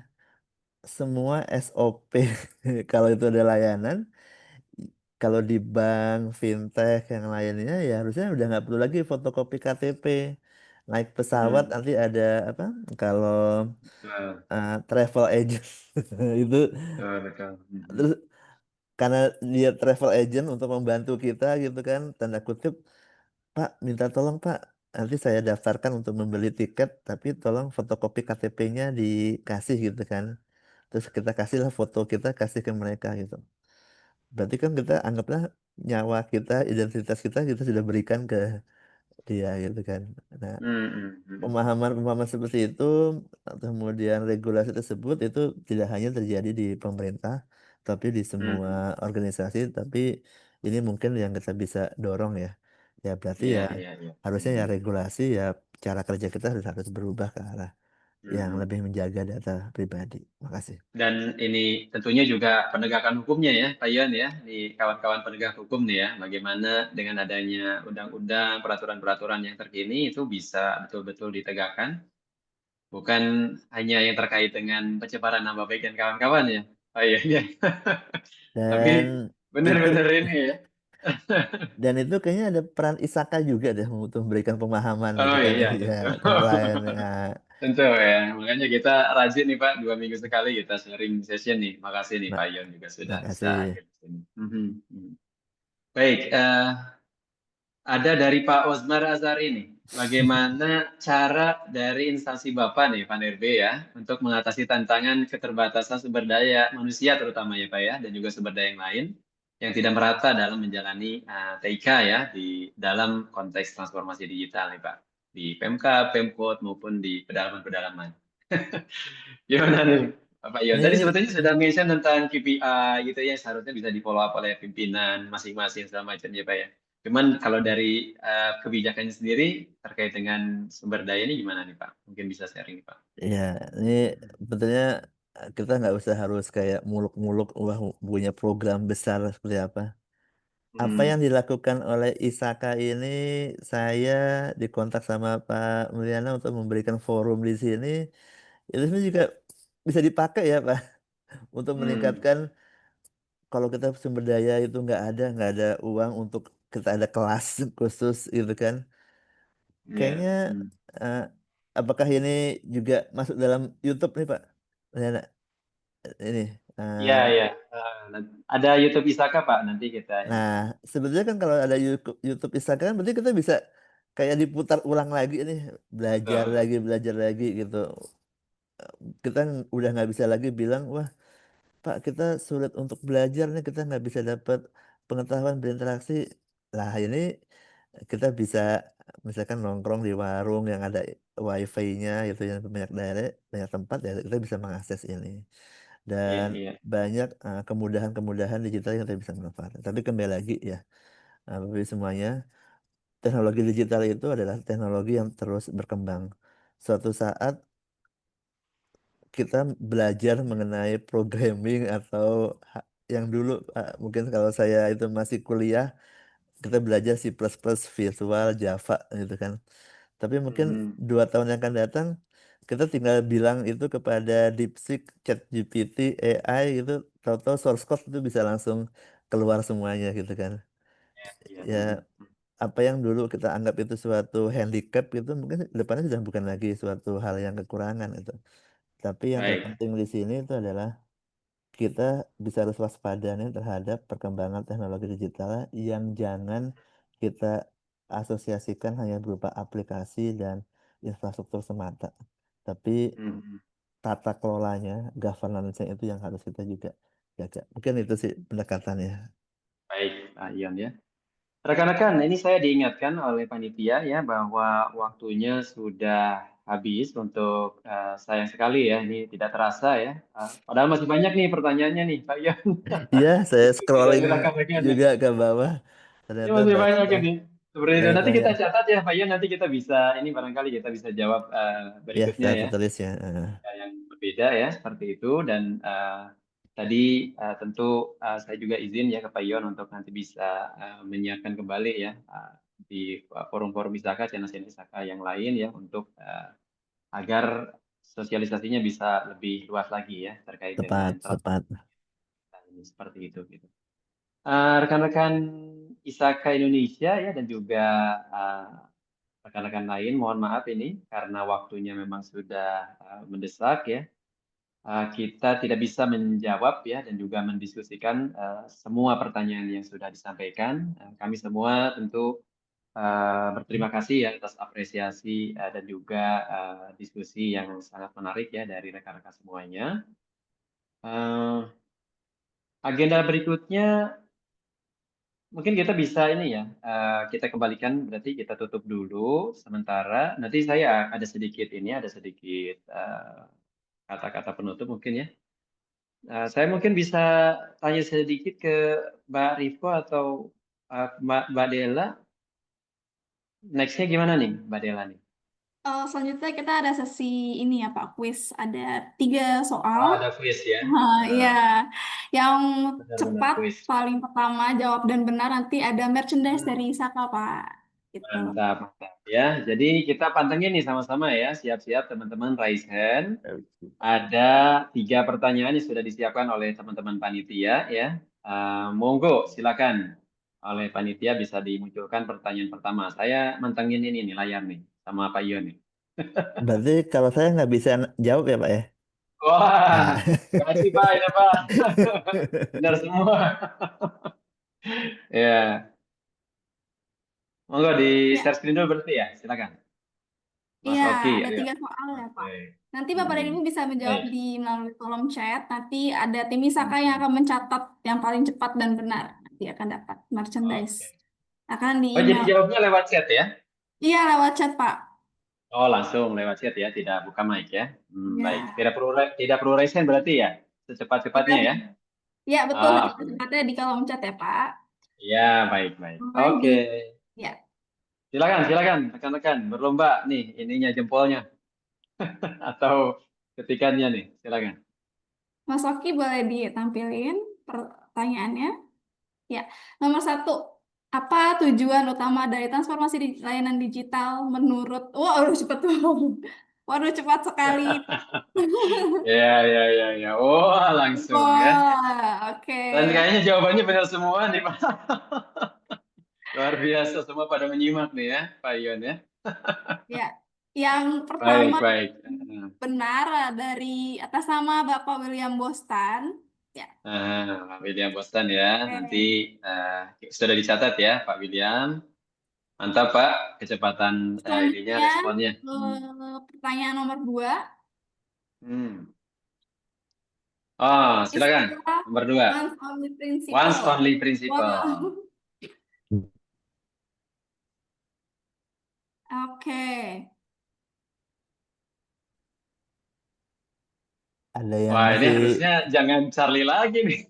semua SOP kalau itu ada layanan, kalau di bank, fintech yang lainnya ya harusnya udah nggak perlu lagi fotokopi KTP. Naik pesawat hmm. nanti ada apa? Kalau Betul, travel agent itu betul, betul. Hmm, terus karena dia travel agent untuk membantu kita gitu kan tanda kutip, Pak minta tolong Pak, nanti saya daftarkan untuk membeli tiket tapi tolong fotokopi KTP-nya dikasih gitu kan. Terus kita kasihlah foto kita kasih ke mereka gitu. Berarti kan kita anggaplah nyawa kita, identitas kita kita sudah berikan ke dia gitu kan. Nah, hmm, hmm, hmm, pemahaman-pemahaman seperti itu, kemudian regulasi tersebut itu tidak hanya terjadi di pemerintah, tapi di hmm, semua hmm. organisasi. Tapi ini mungkin yang kita bisa dorong ya. Ya berarti Iya, ya iya, iya. harusnya Hmm, ya regulasi ya cara kerja kita harus berubah ke arah hmm, yang hmm. lebih menjaga data pribadi. Makasih. Dan ini tentunya juga penegakan hukumnya ya, Pak Ian ya, di kawan-kawan penegak hukum nih ya, bagaimana dengan adanya undang-undang, peraturan-peraturan yang terkini itu bisa betul-betul ditegakkan, bukan hanya yang terkait dengan pencemaran nama baik dan kawan-kawan ya, Pak Ian ya. Tapi Dan itu benar-benar ini ya. dan itu kayaknya ada peran ISAKA juga deh untuk memberikan pemahaman gitu Oh kan iya, ya tentu. ke nelayan ya. Tentu ya, makanya kita rajin nih Pak, 2 minggu sekali kita sharing session nih. Makasih nih Pak Ma- Ion juga sudah bisa Makasih. hadir di sini. Mhm, mhm. Baik, ada dari Pak Osmar Azhar ini. Bagaimana cara dari instansi Bapak nih, Pak NRB ya, untuk mengatasi tantangan keterbatasan sumber daya manusia terutama ya Pak ya, dan juga sumber daya yang lain yang tidak merata dalam menjalani TIK ya di dalam konteks transformasi digital nih Pak, di PMK, Pemkot maupun di pedalaman-pedalaman. Gimana nih, Pak Ion? Tadi Ini sebetulnya sudah mention tentang KPI gitu ya, seharusnya bisa di-follow up oleh pimpinan masing-masing segala macam ya, Pak ya. Cuman kalau dari kebijakannya sendiri terkait dengan sumber daya ini gimana nih, Pak? Mungkin bisa sharing nih, Pak. ya ini betulnya kita nggak usah harus kayak muluk-muluk wah punya program besar seperti apa. Apa yang Hmm. dilakukan oleh ISAKA ini saya dikontak sama Pak Mulyana untuk memberikan forum di sini. Itu sebenarnya juga bisa dipakai ya Pak untuk Hmm. meningkatkan kalau kita sumber daya itu nggak ada uang untuk kita ada kelas khusus gitu kan. Kayaknya Iya. Hmm. eh, apakah ini juga masuk dalam YouTube nih Pak? Mulyana? Ini. Iya, eh, iya. Ada YouTube Isaka, Pak. Nanti kita ini, nah, Pak. sebetulnya kan kalau ada YouTube Instagram berarti kita bisa kayak diputar ulang lagi nih, Betul. belajar lagi gitu. Kita udah nggak bisa lagi bilang, wah Pak, kita sulit untuk belajar nih, kita nggak bisa dapat pengetahuan berinteraksi. Lah ini kita bisa misalkan nongkrong di warung yang ada wifi-nya gitu, yang banyak daerah, banyak tempat ya kita bisa mengakses ini. Iya, Dan iya. banyak kemudahan-kemudahan digital yang kita bisa manfaatkan. Tapi kembali lagi ya, Bapak Ibu semuanya, teknologi digital itu adalah teknologi yang terus berkembang. Suatu saat kita belajar mengenai programming atau yang dulu mungkin kalau saya itu masih kuliah, kita belajar C++, Visual, Java gitu kan. Tapi mungkin Mhm. 2 tahun yang akan datang, kita tinggal bilang itu kepada DeepSeek, ChatGPT, AI gitu, tahu-tahu source code itu bisa langsung keluar semuanya gitu kan. Iya. Ya, apa yang dulu kita anggap itu suatu handicap gitu, mungkin depannya sudah bukan lagi suatu hal yang kekurangan itu. Tapi yang Baik. terpenting di sini itu adalah kita bisa harus waspada nih terhadap perkembangan teknologi digital yang jangan kita asosiasikan hanya berupa aplikasi dan infrastruktur semata. Tapi Mhm. tata kelolanya, governance-nya itu yang harus kita juga jaga. Mungkin itu sih pendekatannya. Baik, Pak Ion ya. Rekan-rekan, ini saya diingatkan oleh panitia ya bahwa waktunya sudah habis untuk sayang sekali ya, ini tidak terasa ya. Padahal masih banyak nih pertanyaannya nih, Pak Ion. Iya, saya Diskusi dari scrolling rekan-rekan ya. juga ke bawah. Ini Ternyata masih banyak banyak ya ini. Seperti itu. banyak Nanti kita banyak. catat ya, Pak Ion. Nanti kita bisa, ini barangkali kita bisa jawab Ya, berikutnya saya ya. tertulis ya. Yang berbeda ya, seperti itu. Dan tadi tentu saya juga izin ya ke Pak Ion untuk nanti bisa menyiapkan kembali ya di forum-forum Isaka, channel-channel Isaka yang lain ya untuk agar sosialisasinya bisa lebih luas lagi ya terkait Tepat, dengan tepat. ini seperti itu gitu. Rekan-rekan Isaka Indonesia ya dan juga rekan-rekan lain, mohon maaf ini karena waktunya memang sudah mendesak ya. Kita tidak bisa menjawab ya dan juga mendiskusikan semua pertanyaan yang sudah disampaikan. Kami semua tentu berterima kasih ya atas apresiasi dan juga diskusi yang sangat menarik ya dari rekan-rekan semuanya. Agenda berikutnya mungkin kita bisa ini ya, kita kembalikan berarti kita tutup dulu sementara. Nanti saya ada sedikit kata-kata penutup mungkin ya. Saya mungkin bisa tanya sedikit ke Mbak Rifko atau Mbak Dela. Nextnya gimana nih Mbak Dela nih? Selanjutnya kita ada sesi ini ya Pak, quiz. Ada 3 soal. Oh, ada quiz ya. Iya, yang Benar-benar cepat quiz. paling pertama jawab dan benar nanti ada merchandise dari Saka Pak. Gitu. Mantap, mantap ya. Jadi kita pantengin nih sama-sama ya. Siap-siap teman-teman raise hand. Ada 3 pertanyaan yang sudah disiapkan oleh teman-teman panitia ya. Monggo silakan oleh panitia bisa dimunculkan pertanyaan pertama. Saya mantengin ini nih layar nih sama Pak Ion nih. Berarti kalau saya nggak bisa jawab ya Pak ya? Wah, kasih Pak ini Pak. Benar semua. Ya, monggo di Ya, share screen dulu berarti ya. Silakan. Mas iya, Oki, ada ayo. 3 soal ya Pak. Oke. Nanti Bapak dan Ibu bisa menjawab Baik. di melalui kolom chat. Nanti ada tim Saka yang Hmm. akan mencatat yang paling cepat dan benar. Nanti akan dapat merchandise. Oke. Akan di Oh, jadi email. jawabnya lewat chat ya? Iya, lewat chat Pak. Oh, langsung lewat chat ya, tidak buka mic ya. Baik, Ya, tidak perlu raise hand berarti ya, secepat-cepatnya tidak. ya. Ya, betul. Oke. Cepatnya di kolom chat ya Pak. Ya, baik, baik. Sampai Oke. di ya. Silakan, silakan rekan-rekan berlomba nih ininya jempolnya atau ketikannya nih. Silakan. Mas Oki boleh ditampilin pertanyaannya? Ya, nomor 1. Apa tujuan utama dari transformasi di layanan digital menurut... Wah, waduh cepat tuh. Waduh, cepat sekali. Ya, ya, ya, ya. Oh, langsung ya. Wah, oke. Dan kayaknya jawabannya benar semua nih, Pak. Luar biasa, semua pada menyimak nih ya, Pak Ion ya. Ya, yang Baik, pertama baik. benar dari atas nama Bapak William Bostan. Ya, Pak William Boston ya, nanti oke. sudah dicatat ya, Pak William. Mantap, Pak, kecepatan ininya Selanjutnya, responnya. pertanyaan nomor 2. Hmm. Oh, silakan. Istilah Nomor 2. once only Once principle. only principle. Wow. Oke. Ada yang Wah, ini masih harusnya jangan Charlie lagi nih.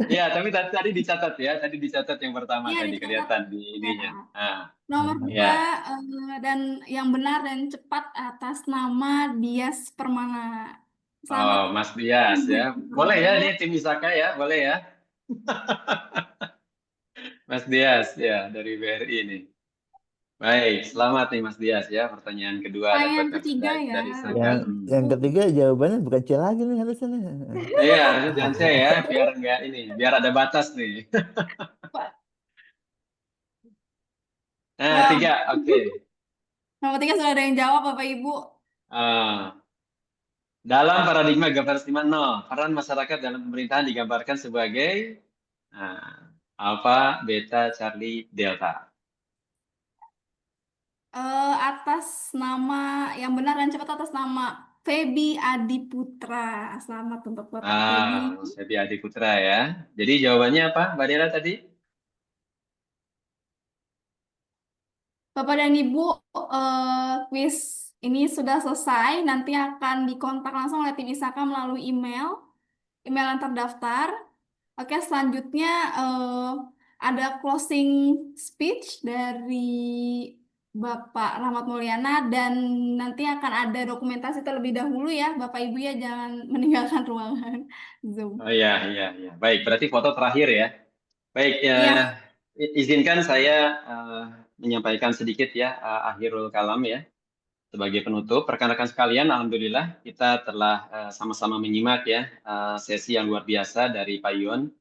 Ya, tapi tadi dicatat ya. Tadi dicatat yang pertama Iya, tadi dicatat. kelihatan di Ya. ininya. Ah, Nomor ya. 2 dan yang benar dan cepat atas nama Dias Permana. Selamat. Oh, Mas Dias ya. Boleh ya, ini tim Isaka ya, boleh ya. Mas Dias ya, dari BRI ini. Baik, selamat nih Mas Dias ya. Pertanyaan kedua Pertanyaan dapatkan ketiga ya. dari Isaka. yang ketiga jawabannya bukan C lagi nih harusnya nih. Iya, harusnya jangan saya ya, biar enggak ini, biar ada batas nih. Nah, Wah, 3, oke. nomor 3 sudah ada yang jawab Bapak Ibu. Dalam paradigma governance 5.0, peran masyarakat dalam pemerintahan digambarkan sebagai Alpha, Beta, Charlie, Delta. Atas nama yang benar dan cepat atas nama Feby Adiputra. Selamat untuk Bapak Feby. Sebi Adi Putra ya. Jadi jawabannya apa, Mbak Dela tadi? Bapak dan Ibu, quiz ini sudah selesai. Nanti akan dikontak langsung oleh tim Isaka melalui email yang terdaftar. Oke, selanjutnya ada closing speech dari Bapak Rahmat Mulyana dan nanti akan ada dokumentasi terlebih dahulu ya, Bapak Ibu ya, jangan meninggalkan ruangan Zoom. Oh iya, iya, iya. Baik, berarti foto terakhir ya. Baik, Iya. izinkan saya menyampaikan sedikit ya akhirul kalam ya. Sebagai penutup, rekan-rekan sekalian, alhamdulillah kita telah sama-sama menyimak ya sesi yang luar biasa dari Pak Yon,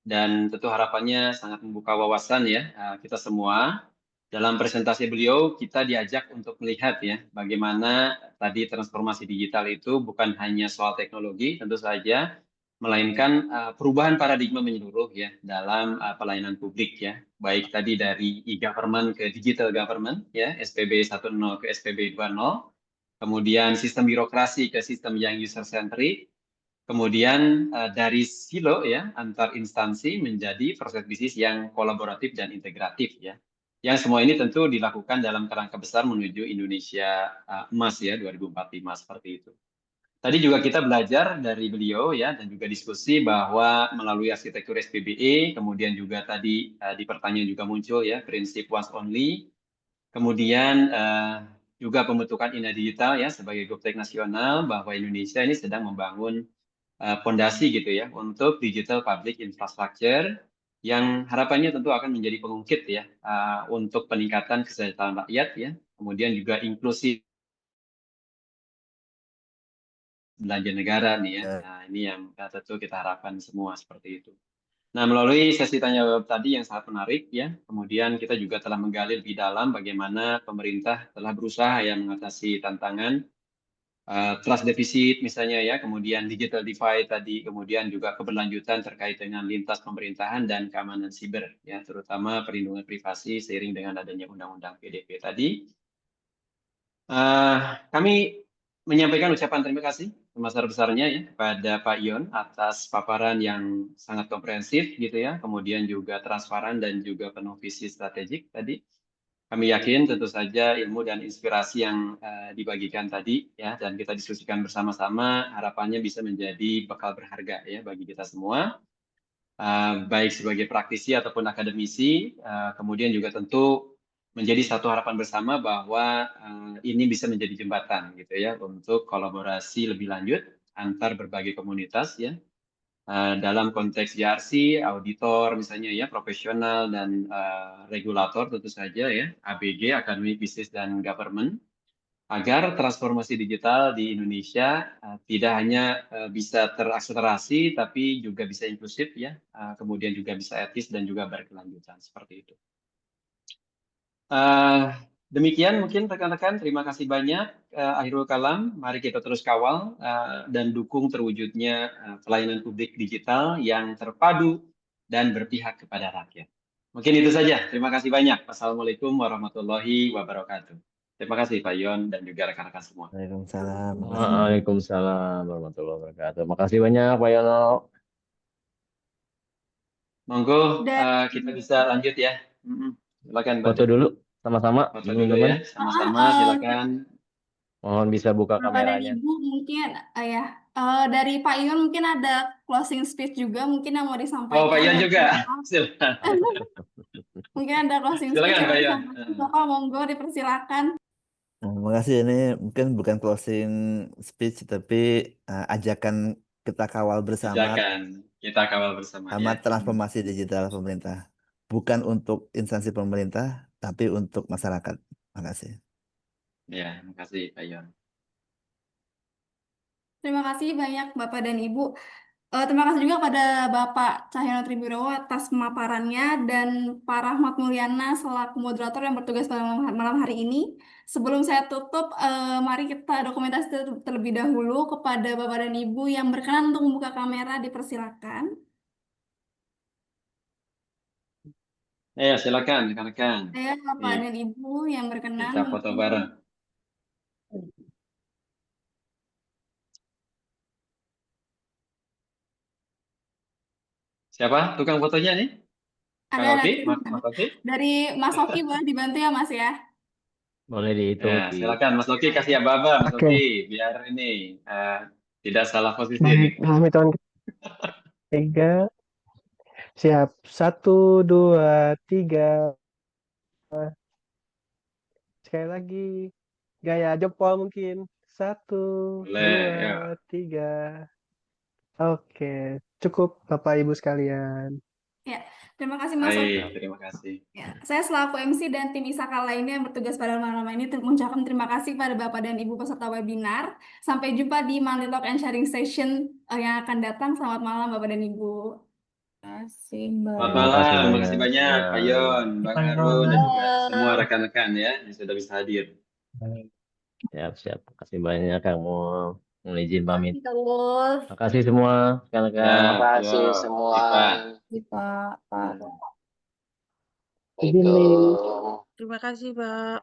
dan tentu harapannya sangat membuka wawasan ya kita semua. Dalam presentasi beliau kita diajak untuk melihat ya bagaimana tadi transformasi digital itu bukan hanya soal teknologi tentu saja, melainkan perubahan paradigma menyeluruh ya dalam pelayanan publik ya, baik tadi dari e-government ke digital government ya, SPB 1.0 ke SPB 2.0, kemudian sistem birokrasi ke sistem yang user centric, kemudian dari silo ya antar instansi menjadi proses bisnis yang kolaboratif dan integratif ya. Yang semua ini tentu dilakukan dalam kerangka besar menuju Indonesia emas ya 2045 seperti itu. Tadi juga kita belajar dari beliau ya dan juga diskusi bahwa melalui arsitektur SPBE, kemudian juga tadi di pertanyaan juga muncul ya prinsip once only, kemudian juga pembentukan INA Digital ya sebagai GovTech nasional, bahwa Indonesia ini sedang membangun fondasi gitu ya untuk digital public infrastructure yang harapannya tentu akan menjadi pengungkit ya untuk peningkatan kesejahteraan rakyat ya, kemudian juga inklusi belanja negara nih ya. Nah, ini yang tentu kita harapkan semua seperti itu. Nah, melalui sesi tanya jawab tadi yang sangat menarik ya, kemudian kita juga telah menggali lebih dalam bagaimana pemerintah telah berusaha ya mengatasi tantangan trust deficit misalnya ya, kemudian digital divide tadi, kemudian juga keberlanjutan terkait dengan lintas pemerintahan dan keamanan siber ya, terutama perlindungan privasi seiring dengan adanya undang-undang PDP tadi. Kami menyampaikan ucapan terima kasih sebesar-besarnya ya kepada Pak Yon atas paparan yang sangat komprehensif gitu ya, kemudian juga transparan dan juga penuh visi strategik tadi. Kami yakin tentu saja ilmu dan inspirasi yang dibagikan tadi ya dan kita diskusikan bersama-sama harapannya bisa menjadi bekal berharga ya bagi kita semua, baik sebagai praktisi ataupun akademisi, kemudian juga tentu menjadi satu harapan bersama bahwa ini bisa menjadi jembatan gitu ya untuk kolaborasi lebih lanjut antar berbagai komunitas ya. Dalam konteks JRC, auditor misalnya ya, profesional dan regulator tentu saja ya, ABG, Academic Business dan Government, agar transformasi digital di Indonesia tidak hanya bisa terakselerasi, tapi juga bisa inklusif ya, kemudian juga bisa etis dan juga berkelanjutan seperti itu. Demikian mungkin rekan-rekan, terima kasih banyak. Akhirul kalam, mari kita terus kawal dan dukung terwujudnya pelayanan publik digital yang terpadu dan berpihak kepada rakyat. Mungkin itu saja. Terima kasih banyak. Wassalamualaikum warahmatullahi wabarakatuh. Terima kasih Pak Yon dan juga rekan-rekan semua. Waalaikumsalam. Makasih. Waalaikumsalam warahmatullahi wabarakatuh. Makasih banyak Pak Yono. Monggo Dan kita bisa lanjut ya. Silakan Mbak. Foto dulu sama-sama Foto dulu teman-teman. ya, sama-sama silakan. Mohon bisa buka Bapak dan kameranya. Ibu mungkin dari Pak Ion mungkin ada closing speech juga mungkin yang mau disampaikan. Oh Pak Yon dari juga, Bapak. silakan. Mungkin ada closing speech Silakan yang Pak mau Yon. disampaikan. Bapak monggo dipersilakan. Makasih, ini mungkin bukan closing speech tapi ajakan kita kawal bersama Ajakan kita kawal bersama ya. transformasi digital pemerintah. Bukan untuk instansi pemerintah, tapi untuk masyarakat. Makasih. Ya, makasih Pak Yon. Terima kasih banyak Bapak dan Ibu. Terima kasih juga pada Bapak Cahyono Tribirowo atas pemaparannya dan Pak Rahmat Mulyana selaku moderator yang bertugas pada malam hari ini. Sebelum saya tutup, mari kita dokumentasi terlebih dahulu kepada Bapak dan Ibu yang berkenan untuk membuka kamera, dipersilakan. Ya, silakan rekan-rekan. Saya Bapak dan Ibu yang berkenan Kita foto bareng. Siapa tukang fotonya nih? Kang ada Oki? Mas Oki? dari Mas Oki, boleh dibantu ya Mas ya? Boleh dihitung. Ya, silakan Mas Oki kasih aba-aba Mas Oke. Oki biar ini tidak salah posisi nih. Baik, dalam hitungan ketiga. Siap. 1, 2, 3. Sekali lagi. Gaya jempol mungkin. 1, Boleh, 2, ya. 3. Oke. Cukup Bapak Ibu sekalian. Ya, terima kasih Mas Oki. Baik, terima kasih. Ya, saya selaku MC dan tim ISAKA lainnya yang bertugas pada malam ini mengucapkan terima kasih kepada Bapak dan Ibu peserta webinar. Sampai jumpa di Monthly Talk and Sharing Session yang akan datang. Selamat malam Bapak dan Ibu. Terima kasih Mbak. Selamat Terima kasih malam, banyak. makasih banyak Pak Yon, Bang Harun, dan juga semua rekan-rekan ya yang sudah bisa hadir. Siap. Makasih banyak kamu. Mohon izin pamit. Terus. Makasih semua rekan-rekan. Ya, Terima kasih yo, semua. Pak. Pak. Itu. Terima kasih Pak.